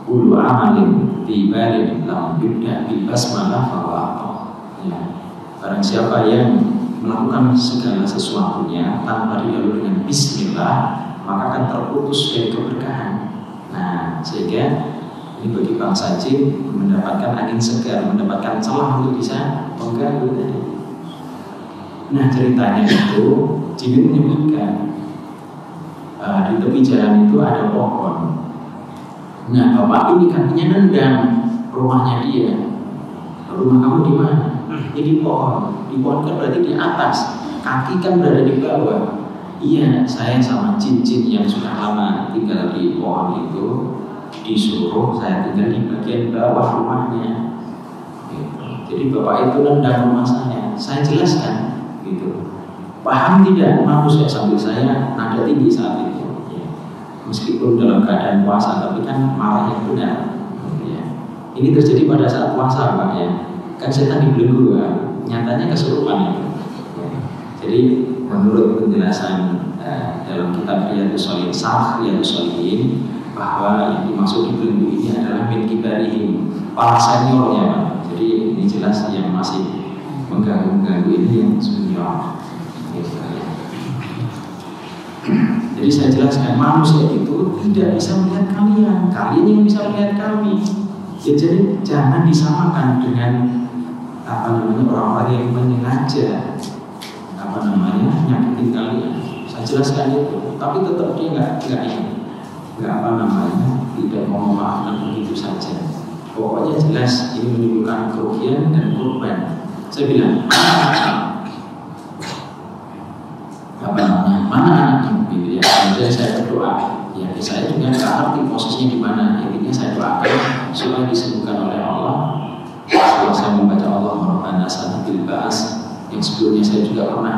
ulu amalin tibalin lam yubda bil basmalah fahuwa ya. Barang siapa yang melakukan segala sesuatunya tanpa didahului dengan Bismillah, maka akan terputus dari keberkahan. Nah sehingga ini bagi bangsa jin mendapatkan angin segar, mendapatkan celah untuk bisa mengganggu tadi. Nah ceritanya itu jin menyebutkan di tepi jalan itu ada pohon. Nah bapak ini kakinya nendang rumahnya dia. Rumah kamu di mana? Ini pohon. Di pohon kan berarti di atas. Kaki kan berada di bawah. Iya, saya sama jin-jin yang sudah lama tinggal di pohon itu disuruh saya tinggal di bagian bawah rumahnya. Gitu. Jadi bapak itu nendang rumah saya jelaskan, gitu. Paham tidak manusia sambil saya nada tinggi saat itu, ya. Meskipun dalam keadaan puasa, tapi kan marah yang benar. Ya. Ini terjadi pada saat puasa, Pak ya. Kan setan dibelenggu, nyatanya kesurupan itu. Ya. Jadi menurut penjelasan dalam kitab Riyadhus Shalihin bahwa yang dimaksud dibelenggu ini adalah min kibarihim, para seniornya Pak. Jadi ini jelas yang masih mengganggu ini yang senior. Jadi saya jelaskan manusia itu tidak bisa melihat kalian yang bisa melihat kami. Ya, jadi jangan disamakan dengan orang-orang yang menyengaja nyakitin kalian. Saya jelaskan itu, tapi tetap dia tidak mau memaafkan begitu saja. Pokoknya jelas ini menimbulkan kerugian dan korban. Saya bilang, mana anakmu gitu ya. Kemudian saya berdoa. Ya, saya juga nggak ngerti posisinya di mana. Intinya saya doakan supaya disembuhkan oleh Allah. Setelah saya membaca Allah Rabbana bil ba'as, yang sebelumnya saya juga pernah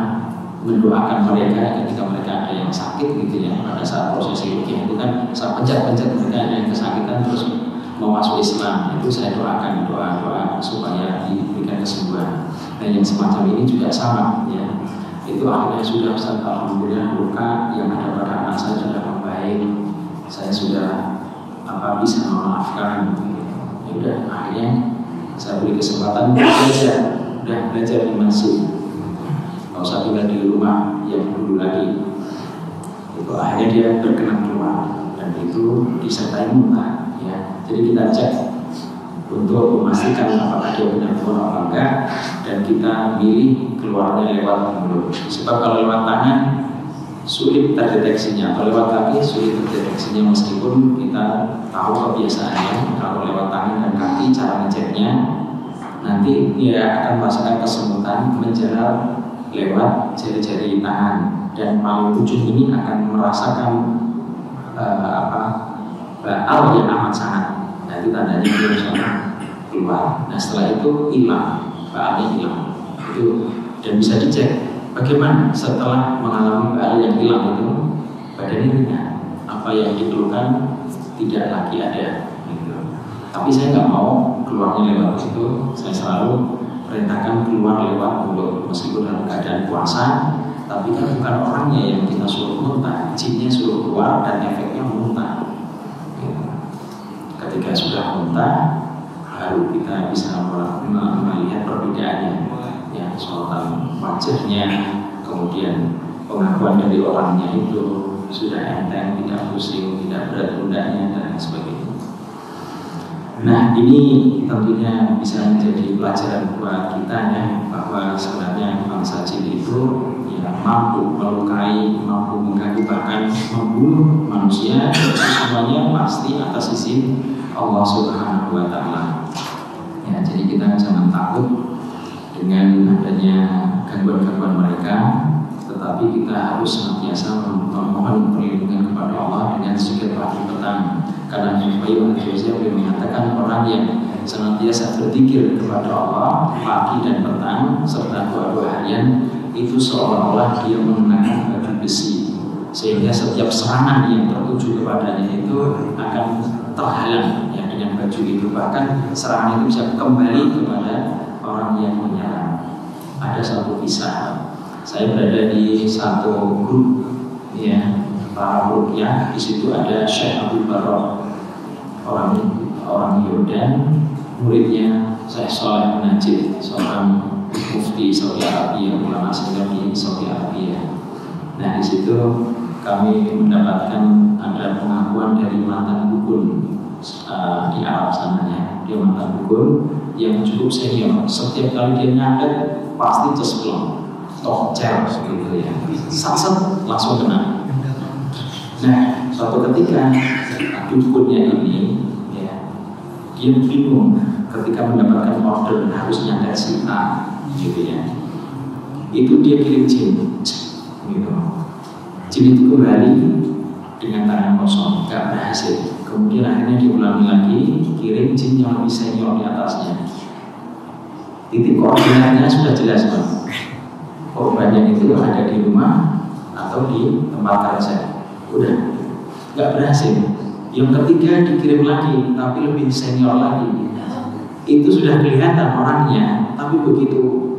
mendoakan mereka ketika mereka ada yang sakit gitu ya. Pada saat proses ruqyah itu kan saya pencet mereka ada yang kesakitan terus mau masuk Islam, itu saya doakan doa supaya diberikan kesembuhan. Nah yang semacam ini juga sama ya. Itu akhirnya sudah Ustaz, alhamdulillah luka yang ada pada anak saya sudah membaik. Saya sudah bisa memaafkan. Ya udah akhirnya saya beri kesempatan belajar di masjid. Kalau saya tinggal di rumah yang dulu lagi, itu akhirnya dia berkenan keluar dan itu disertai muntah. Ya, jadi kita cek untuk memastikan apakah dia benar-benar apa enggak, dan kita milih keluarnya lewat mulut. Sebab kalau lewat tangan sulit terdeteksinya, atau lewat kaki sulit terdeteksinya meskipun kita tahu kebiasaannya. Kalau lewat tangan dan kaki cara ngeceknya nanti dia akan merasakan kesemutan menjalar lewat jari-jari tangan dan paling ujung ini akan merasakan baal yang amat sangat. Nah itu tandanya dia sudah keluar. Nah setelah itu hilang, baalnya hilang. Itu dan bisa dicek bagaimana setelah mengalami baal yang hilang itu badannya ringan, apa yang dikeluhkan tidak lagi ada. Gitu. Tapi saya nggak mau keluarnya lewat itu. Saya selalu perintahkan keluar lewat mulut meskipun dalam keadaan puasa. Tapi kan bukan orangnya yang kita suruh muntah, jinnya suruh keluar dan efeknya muntah. Ketika sudah muntah, baru kita bisa melihat perbedaannya, ya soal wajahnya, kemudian pengakuan dari orangnya itu sudah enteng, tidak pusing, tidak berat pundaknya dan sebagainya. Nah ini tentunya bisa menjadi pelajaran buat kita ya, bahwa sebenarnya bangsa jin itu ya mampu melukai, mampu mengganggu, bahkan membunuh manusia. Itu semuanya pasti atas izin Allah Subhanahu wa Ta'ala. Ya, jadi kita jangan takut dengan adanya gangguan-gangguan mereka, tetapi kita harus senantiasa memohon perlindungan kepada Allah dengan zikir pagi petang. Karena Ibnu Al-Jauzi mengatakan orang yang senantiasa berzikir kepada Allah pagi dan petang serta doa-doa harian itu seolah-olah dia menggunakan batu besi, sehingga setiap serangan yang tertuju kepadanya itu akan terhalang ya dengan baju itu. Bahkan serangan itu bisa kembali kepada orang yang menyerang. Ada satu kisah, saya berada di satu grup ya para ruqyah. Di situ ada Syekh Abdul Barok, orang Yordan, muridnya Syekh Saleh bin Najib, seorang mufti Saudi Arabia, ulama senior di Saudi Arabia. Nah di situ kami mendapatkan ada pengakuan dari mantan dukun di Arab sana ya. Dia mantan dukun yang cukup senior. Setiap kali dia nyadar pasti cesplong, tokcer gitu ya, sasat langsung kena. Nah suatu ketika dukunnya ini ya, dia bingung ketika mendapatkan order harus nyadar si A gitu ya. Itu dia kirim jin gitu. Jin itu kembali dengan tangan kosong, gak berhasil. Kemudian akhirnya diulangi lagi, kirim jin yang lebih senior di atasnya. Titik koordinatnya sudah jelas Pak. Korbannya itu ada di rumah atau di tempat kerja. Udah, gak berhasil. Yang ketiga dikirim lagi, tapi lebih senior lagi. Itu sudah kelihatan orangnya, tapi begitu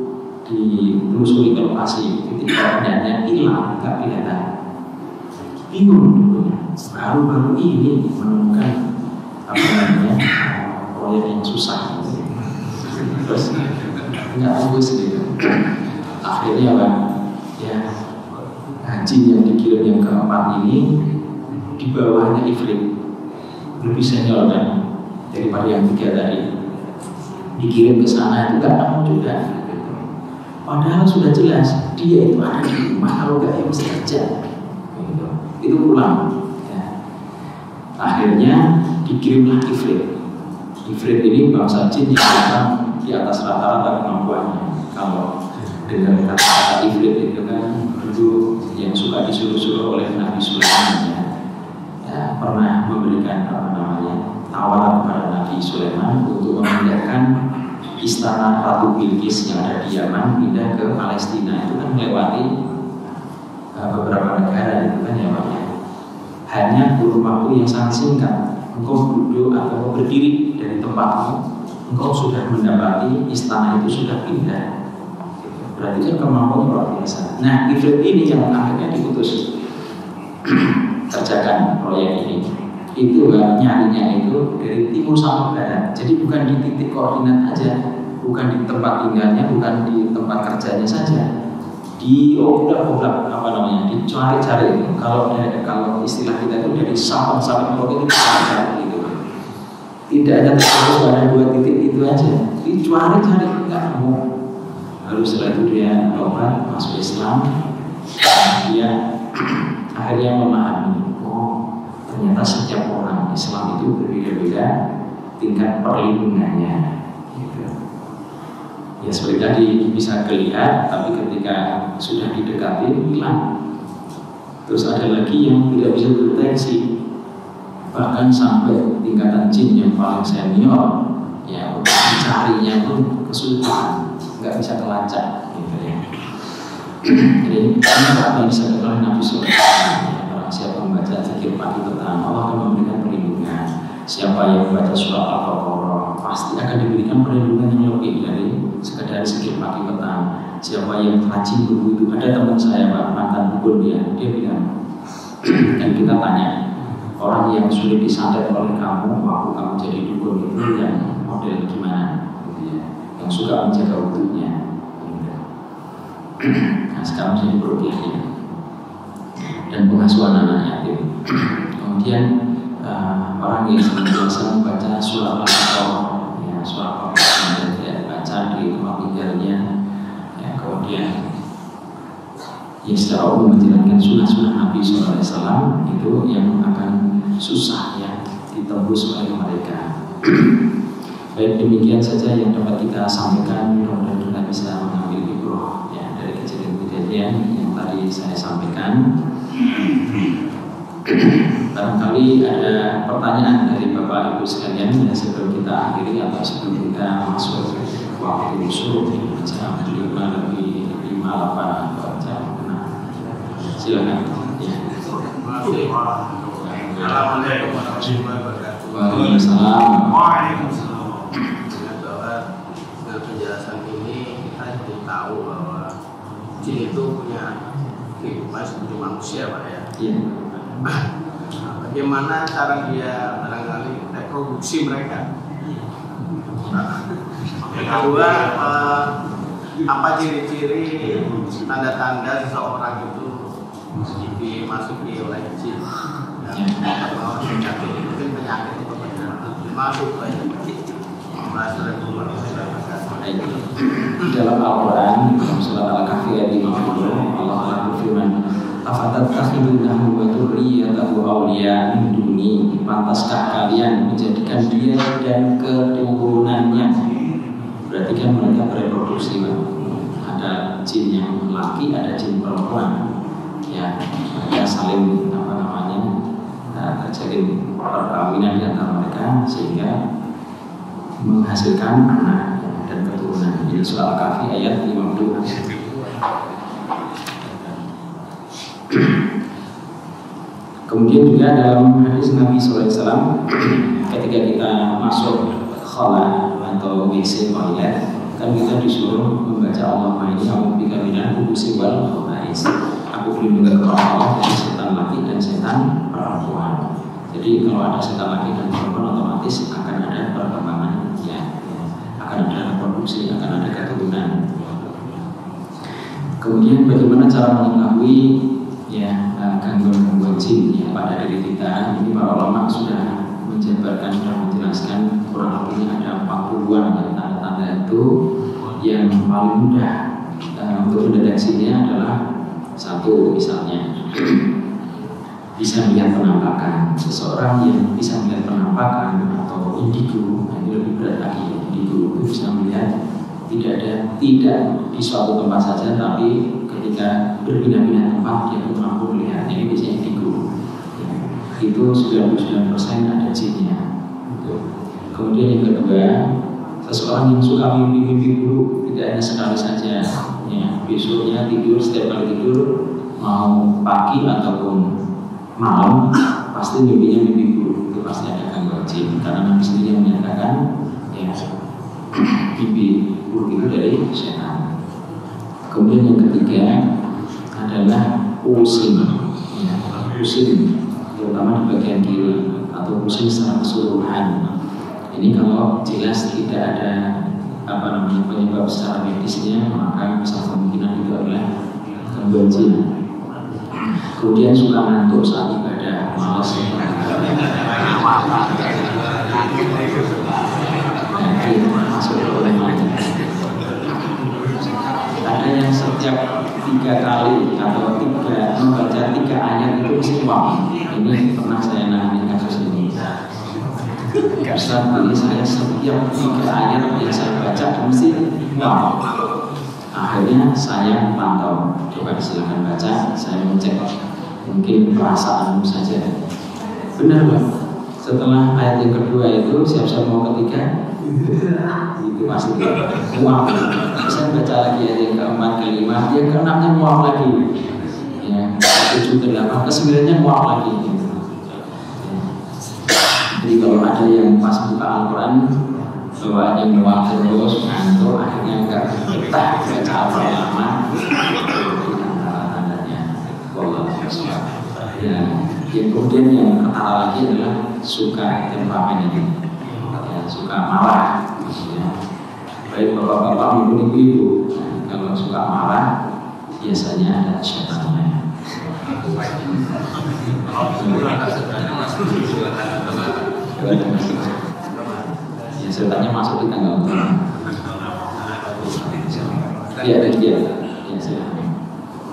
ditelusuri ke lokasi, titik koordinatnya hilang, gak kelihatan. Bingung dulu. Baru-baru ini menemukan proyek yang susah. Terus nggak fokus gitu. Akhirnya Pak, ya haji yang dikirim yang keempat ini di bawahnya ifrit, lebih senior kan daripada yang tiga tadi. Dikirim ke sana itu nggak nemu juga. Padahal sudah jelas dia itu ada di rumah, kalau nggak ya mesti kerja. Itu pulang. Ya. Akhirnya dikirimlah ifrit. Ifrit ini bangsa jin yang di atas rata-rata kemampuannya. kalau dengar kata-kata ifrit itu kan dulu yang suka disuruh-suruh oleh Nabi Sulaiman ya pernah memberikan tawaran kepada Nabi Sulaiman untuk memindahkan istana Ratu Bilqis yang ada di Yaman pindah ke Palestina. Itu kan melewati beberapa negara itu kan ya Pak ya. Hanya kurun waktu yang sangat singkat engkau duduk atau berdiri dari tempatmu, engkau sudah mendapati istana itu sudah pindah. Berarti kan kemampuannya luar biasa. Nah, Ifrit ini yang akhirnya diputus kerjakan proyek ini. Itu nyarinya itu dari timur sampai barat. Jadi bukan di titik koordinat aja, bukan di tempat tinggalnya, bukan di tempat kerjanya saja. Di oblak-oblak dicari-cari. Kalau istilah kita itu dari Sabang sampai Merauke itu dicari gitu. Tidak hanya terfokus pada dua titik itu aja, dicari-cari nggak nemu. Lalu setelah itu dia tobat, masuk Islam. Dia akhirnya memahami, oh ternyata setiap orang Islam itu berbeda-beda tingkat perlindungannya. Gitu. Ya seperti tadi bisa kelihatan, tapi ketika sudah didekati hilang. Terus ada lagi yang tidak bisa terdeteksi, bahkan sampai tingkatan jin yang paling senior, ya untuk mencarinya pun kesulitan. Nggak bisa kelacak gitu ya. Jadi ini apa yang disebut oleh Nabi Sulaiman. Barang siapa membaca zikir pagi petang, Allah akan memberikan perlindungan. Siapa yang membaca surat Al-Baqarah pasti akan diberikan perlindungan yang lebih dari sekedar zikir pagi petang. Siapa yang rajin berwudu, ada teman saya Pak, mantan dukun dia bilang, dan kita tanya, orang yang sulit disantet oleh kamu waktu kamu jadi dukun itu yang model gimana? Yang suka menjaga wudunya. Nah sekarang jadi problemnya dan pengasuhan anak yatim. Kemudian orang yang senantiasa membaca surat Al-Baqarah, ya surat Al-Baqarah dia baca di tempat tinggalnya, ya kemudian ya secara umum menjalankan sunnah-sunnah Nabi SAW itu yang akan susah ya ditembus oleh mereka. Baik, demikian saja yang dapat kita sampaikan. Mudah-mudahan kita bisa mengambil ibrah ya dari kejadian-kejadian yang tadi saya sampaikan. Barangkali ada pertanyaan dari Bapak Ibu sekalian ya, sebelum kita akhiri atau sebelum kita masuk waktu subuh jam 5:58 jam. Nah, silakan. Ya. Assalamualaikum warahmatullahi wabarakatuh. Waalaikumsalam. Penjelasan ini kita jadi tahu bahwa jin itu punya kehidupan seperti manusia Pak ya. Iya. Bagaimana cara dia barangkali reproduksi mereka? Yang kedua, apa ciri-ciri tanda-tanda seseorang itu dimasuki oleh jin? Atau penyakit itu kan penyakit itu masuk banyak. Dalam Al-Quran dalam surat Al-Kahfi ayat 50 Allah berfirman, afatattakhidunahu wa dzurriyyatahu awliya min duni, pantaskah kalian menjadikan dia dan keturunannya? Berarti kan mereka bereproduksi Pak. Ada jin yang laki, ada jin perempuan. Ya, mereka saling terjadi perkawinan di antara mereka sehingga menghasilkan anak dan keturunan. Ini surah Al-Kahfi ayat 50. Kemudian juga dalam hadis Nabi SAW, ketika kita masuk khala atau WC toilet, kan kita disuruh membaca Allahumma inni a'udzubika minal khubuthi wal khaba'is. Aku berlindung kepada Allah dari setan laki dan setan perempuan. Jadi kalau ada setan laki dan perempuan otomatis akan ada perkembangan ya, akan ada reproduksi, akan ada keturunan. Kemudian bagaimana cara mengetahui ya gangguan-gangguan jin ya pada diri kita? Ini para ulama sudah menjabarkan, sudah menjelaskan kurang lebih ada 40-an ya, tanda-tanda itu. Yang paling mudah untuk mendeteksinya adalah satu, misalnya bisa melihat penampakan. Seseorang yang bisa melihat penampakan atau indigo, nah ini lebih berat lagi. Indigo itu bisa melihat tidak di suatu tempat saja, tapi ketika berpindah-pindah tempat dia pun mampu melihat. Ini biasanya indigo. Itu 99% ada jinnya. Kemudian yang kedua, seseorang yang suka mimpi-mimpi buruk, tidak hanya sekali saja, ya, besoknya tidur, setiap kali tidur, mau pagi ataupun malam, pasti mimpinya mimpi buruk. Itu pasti ada gangguan jin, karena Nabi sendiri menyatakan, ya, mimpi buruk itu dari setan. Kemudian yang ketiga adalah pusing, ya, pusing, terutama di bagian kiri atau pusing secara keseluruhan. Ini kalau jelas tidak ada penyebab secara medisnya, maka besar kemungkinan itu adalah gangguan jin. Kemudian suka ngantuk saat ibadah, malas masuk oleh mati. Ada yang setiap 3 kali atau membaca 3 ayat itu mesti wow. Ini pernah saya nangani kasus ini. Ustaz, ini saya setiap 3 ayat yang saya baca mesti wow. Akhirnya saya pantau. Coba silakan baca, saya mencek. Mungkin perasaanmu saja. Benar Pak. Setelah ayat yang kedua itu siap-siap mau ketiga, itu pasti muak. Saya baca lagi ayat yang keempat, kelima, yang keenamnya muak lagi. Ya, 7, 8, ke-9-nya muak lagi. Jadi kalau ada yang pas buka Al-Quran bawaannya muak terus, ngantuk, akhirnya enggak betah baca Al-Quran lama, itu tanda-tandanya bahwa ya, yang kemudian yang ketara lagi adalah suka temperamen ini, ya, suka marah, ya. Baik bapak-bapak maupun ibu-ibu, kalau suka marah biasanya ada setannya. Ya, setannya masuk di tanggal utama. Ya, ada dia. Ya, saya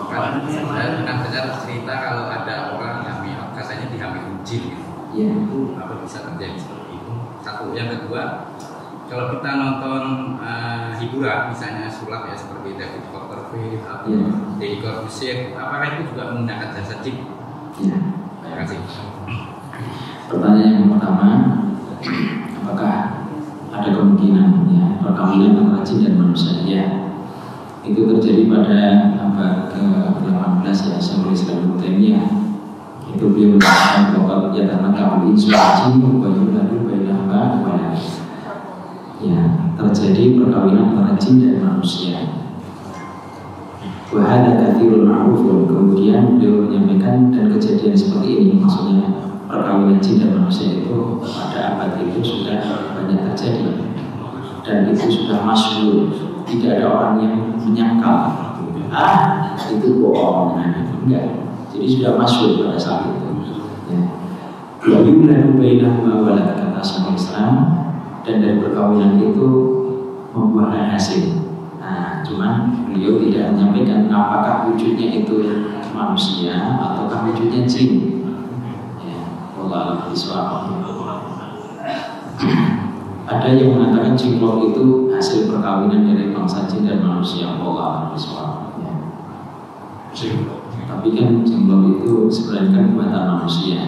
pernah dengar cerita kalau ada orang yang katanya dihamili jin, ya. Apa bisa terjadi seperti itu? Satu, yang kedua, kalau kita nonton hiburan, misalnya sulap ya seperti David Copperfield atau Deddy Corbuzier, apakah itu juga menggunakan jasa jin? Ya. Terima kasih. Pertanyaan yang pertama, apakah ada kemungkinan ya perkawinan antara jin dan manusia? Ya, itu terjadi pada abad ke-18 ya, Syekhul Islam Ibnu Taimiyah. Itu beliau mengatakan bahwa ya karena kawin suci membayar lalu bayar ya, terjadi perkawinan antara jin dan manusia. Wahada kathirul ma'rufun. Kemudian beliau menyampaikan dan kejadian seperti ini, maksudnya perkawinan jin dan manusia itu pada abad itu sudah banyak terjadi dan itu sudah masyhur. Tidak ada orang yang menyangkal itu bohong, enggak. Jadi sudah masyhur pada saat itu. Lalu bainahuma walad, kata Syekhul Islam, dan dari perkawinan itu membuahkan hasil. Nah, cuman beliau tidak menyampaikan apakah wujudnya itu manusia ataukah wujudnya jin. Ya, wallahu a'lam. Ada yang mengatakan jinglok itu hasil perkawinan dari bangsa jin dan manusia. Wallahu a'lam. Ya. Tapi kan jinglok itu sebenarnya kan buatan manusia.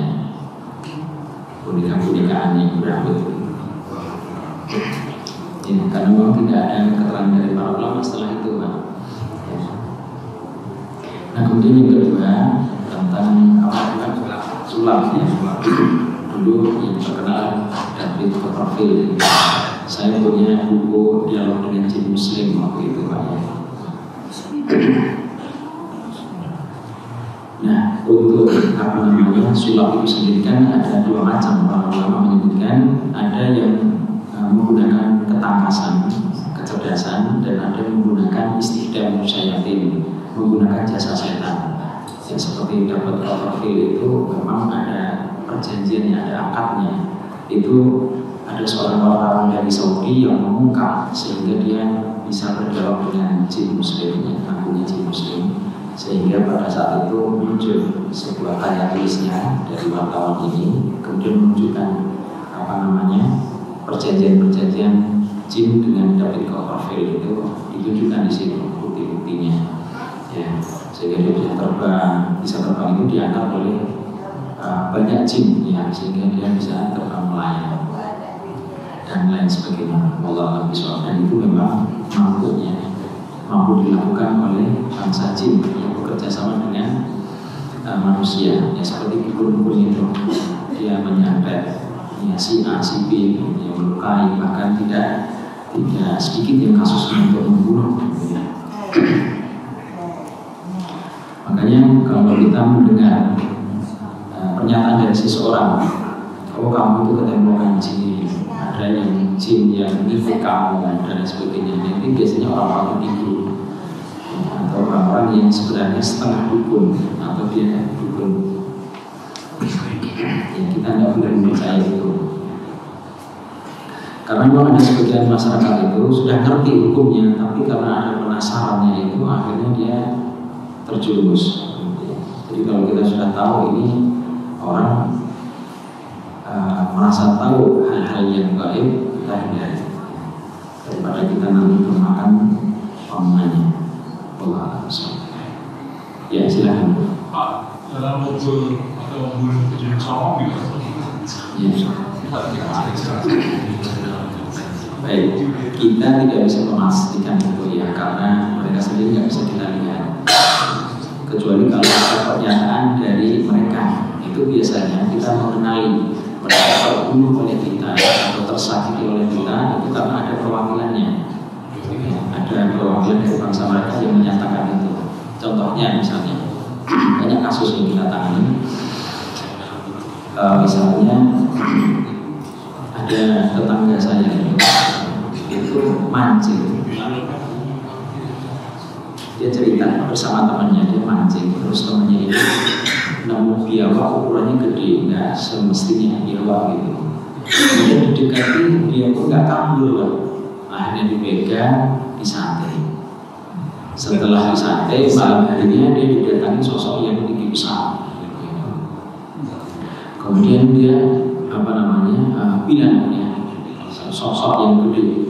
Boneka-bonekaan yang berambut. Ya, karena memang tidak ada keterangan dari para ulama setelah itu, Pak. Ya. Nah, kemudian yang kedua tentang sulap ya. Dulu yang terkenal David Copperfield. Saya punya buku dialog dengan jin muslim waktu itu, Pak. Nah, untuk sulap itu sendiri kan ada 2 macam. Para ulama menyebutkan ada yang menggunakan ketangkasan, kecerdasan, dan ada yang menggunakan istighdam syayatin, menggunakan jasa setan. Ya, seperti David Copperfield itu memang ada perjanjiannya, ada akadnya. Itu ada seorang wartawan dari Saudi yang mengungkap sehingga dia bisa berdialog dengan jin muslim, akunya jin muslim, sehingga pada saat itu muncul sebuah karya tulisnya dari wartawan ini, kemudian menunjukkan perjanjian-perjanjian jin dengan David Copperfield itu ditunjukkan di situ bukti-buktinya, ya, sehingga dia bisa terbang itu diangkat oleh banyak jin, ya, sehingga dia bisa terbang melayang dan lain sebagainya. Allah Bismillah. Dan itu memang mampu dilakukan oleh bangsa jin yang bekerja sama dengan manusia, ya, seperti dukun-dukun itu, dia menyantet, ya, si A, si B yang melukai, bahkan tidak sedikit yang kasusnya untuk membunuh, ya. Makanya kalau kita mendengar pernyataan dari seseorang, oh kamu itu ketempokan jin, ada yang jin yang ngikut kamu dan sebagainya, ini biasanya orang-orang itu, atau orang-orang yang sebenarnya setengah dukun atau dia dukun, ya, kita nggak boleh percaya itu. Karena memang ada sebagian masyarakat itu sudah ngerti hukumnya, tapi karena ada penasarannya itu akhirnya dia terjerumus. Jadi kalau kita sudah tahu ini orang merasa tahu hal-hal yang gaib, kita hindari daripada kita nanti memakan omongannya. Allah. Ya, silakan. Pak, dalam mobil atau mobil jenis sama gitu. Ya. Baik, kita tidak bisa memastikan itu, ya, karena mereka sendiri nggak bisa kita lihat. Kecuali kalau ada pernyataan dari mereka, itu biasanya kita mengenali mereka terbunuh oleh kita atau tersakiti oleh kita, itu karena ada perwakilannya, ya, ada perwakilan dari bangsa mereka yang menyatakan itu. Contohnya misalnya banyak kasus yang kita tangani, misalnya ada tetangga saya itu mancing, dia cerita bersama temannya, dia mancing, terus temannya itu nemu biawak ukurannya gede, nggak semestinya biawak gitu. Kemudian didekati, dia pun nggak kabur, akhirnya dipegang, disantai. Setelah disantai, malam harinya dia didatangi sosok yang tinggi besar. Kemudian dia bilang, ya, sosok yang gede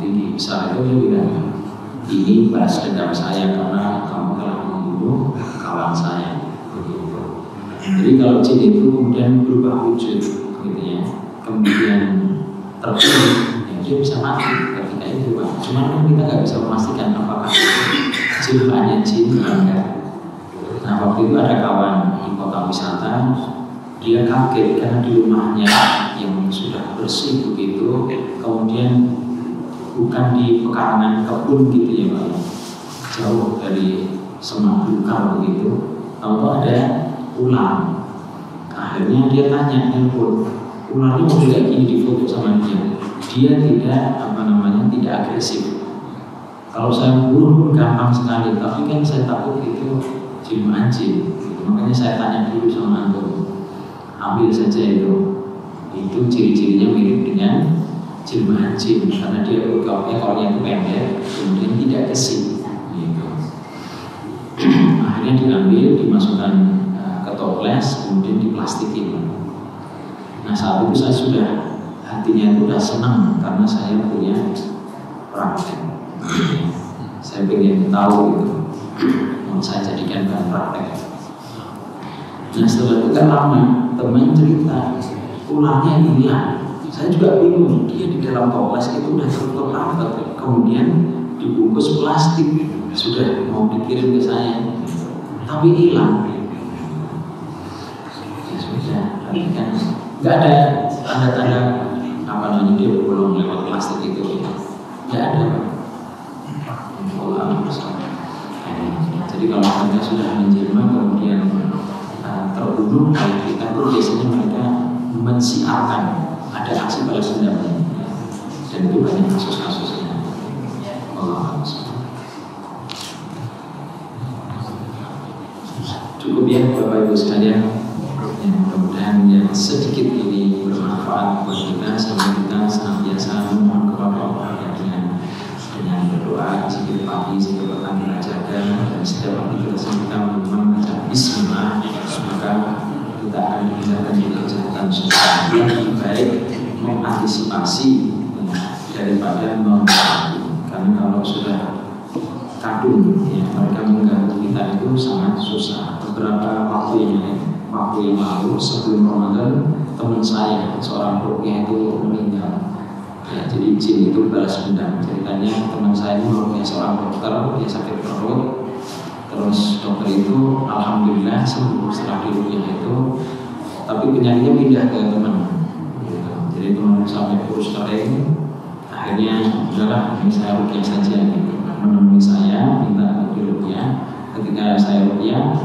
tinggi besar itu, dia bilang, ini balas dendam saya karena kamu telah membunuh kawan saya. Jadi kalau jin itu kemudian berubah wujud, gitu ya, kemudian terpilih, ya, dia bisa mati ketika itu, Pak. Cuman kan kita nggak bisa memastikan apakah jin hanya jin atau enggak. Nah, waktu itu ada kawan di kota wisata, dia kaget karena di rumahnya yang sudah bersih begitu, kemudian bukan di pekarangan kebun gitu ya Pak, jauh dari semak belukar begitu, lalu ada ular. Akhirnya dia tanya, handphone, ularnya mau kayak gini difoto sama dia. Dia tidak agresif. Kalau saya bunuh pun gampang sekali, tapi kan saya takut itu jin mancing. Makanya saya tanya dulu sama antum, ambil saja itu ciri-cirinya mirip dengan jin mancing, karena dia ekornya itu pendek, kemudian tidak gesit. Gitu. Akhirnya diambil, dimasukkan ke toples, kemudian diplastikin. Nah, saat itu saya sudah hatinya itu sudah senang karena saya punya praktek. Saya ingin tahu itu, mau saya jadikan bahan praktek. Nah, setelah itu kan lama, teman cerita ularnya hilang. Saya juga bingung, dia di dalam toples itu udah tertutup rapat, kemudian dibungkus plastik, sudah mau dikirim ke saya, tapi hilang. Ya sudah, tapi kan nggak ada tanda-tanda dia berbolong lewat plastik itu, nggak ada. Jadi kalau mereka sudah menjelma kemudian terbunuh, kalau kita itu biasanya mereka mensiarkan ada aksi balas dendamnya, dan itu banyak kasus-kasusnya. Cukup ya Bapak Ibu sekalian, mudah-mudahan yang sedikit ini bermanfaat buat kita, sehingga kita senantiasa memohon kepada Allah dengan berdoa sedikit pagi, sedikit petang kita jaga, dan setiap waktu kita membaca Bismillah, maka kita akan dihindarkan dari kejahatan yang lebih baik mengantisipasi daripada mengganggu. Karena kalau sudah kadung, ya, mereka mengganggu kita itu sangat susah. Beberapa waktu yang lalu sebelum Ramadan, teman saya seorang ruqyah itu meninggal. Ya, jadi jin itu balas dendam. Ceritanya teman saya ini merupakan seorang dokter, dia sakit perut. Terus dokter itu alhamdulillah sembuh setelah diruqyah itu, tapi penyakitnya pindah ke teman. Gitu. Jadi teman sampai kurus kering. Akhirnya udahlah, ini saya ruqyah saja. Gitu. Menemui saya, minta diruqyah. Ketika saya ruqyah,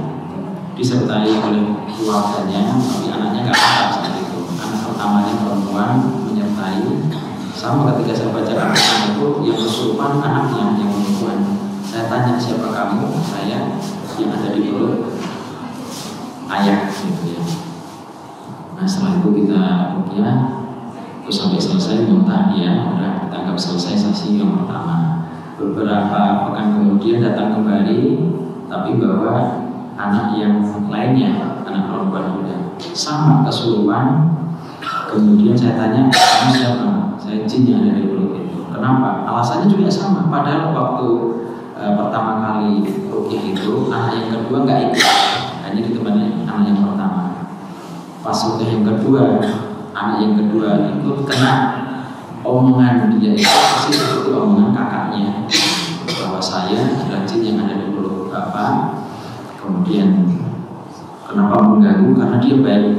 disertai oleh keluarganya, tapi anaknya nggak apa saat itu. Anak pertamanya perempuan menyertai. Sama ketika saya baca Al-Quran itu, yang kesurupan anaknya yang perempuan. Saya tanya, siapa kamu? Saya yang ada di perut ayah, gitu ya. Nah setelah itu kita ruqyah, terus sampai selesai muntah dia, udah kita anggap selesai sesi yang pertama. Beberapa pekan kemudian datang kembali, tapi bawa anak yang lainnya, anak perempuan juga sama kesurupan. Kemudian saya tanya, kamu siapa? Saya jin yang ada di perut itu. Kenapa? Alasannya juga sama. Padahal waktu pertama kali ruqyah itu, anak yang kedua nggak ikut, hanya ditemani anak yang pertama. Pas ruqyah yang kedua, anak yang kedua itu kena omongan dia itu pasti seperti omongan kakaknya, bahwa saya adalah jin yang ada di perut bapak. Kemudian kenapa mengganggu? Karena dia baik,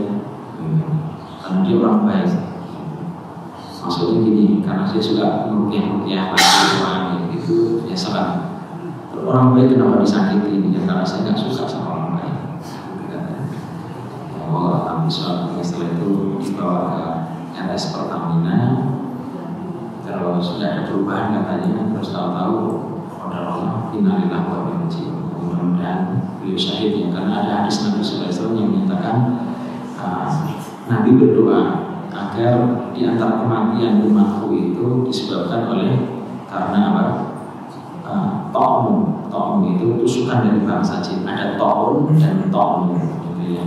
karena dia orang baik. Maksudnya gini, karena dia suka meruqyah orang gitu, biasa kan. Orang baik kenapa disakiti? Ya karena saya nggak suka sama orang baik. Oh, tapi setelah itu dibawa ke RS Pertamina, terus sudah ada perubahan katanya, terus tahu-tahu Allah innalillahi wa inna ilaihi raji'un. Mudah-mudahan beliau syahid ya, karena ada hadis Nabi sallallahu alaihi wasallam yang menyatakan Nabi berdoa agar di antara kematian umatku itu disebabkan oleh karena apa? Ta'un itu tusukan dari bangsa jin. Ada ta'un dan ta'un, gitu ya.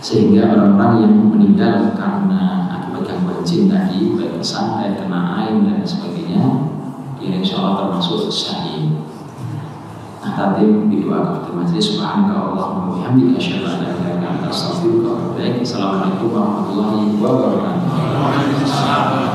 Sehingga orang-orang yang meninggal karena akibat gangguan jin tadi, baik santet, kena air dan sebagainya, dia insya Allah termasuk syahid. Nah, tadi berdoa kepada majelis. Subhanakallahumma wa bihamdika asyhadu an la ilaha illa anta astaghfiruka wa atubu ilaik. Assalamualaikum warahmatullahi wabarakatuh.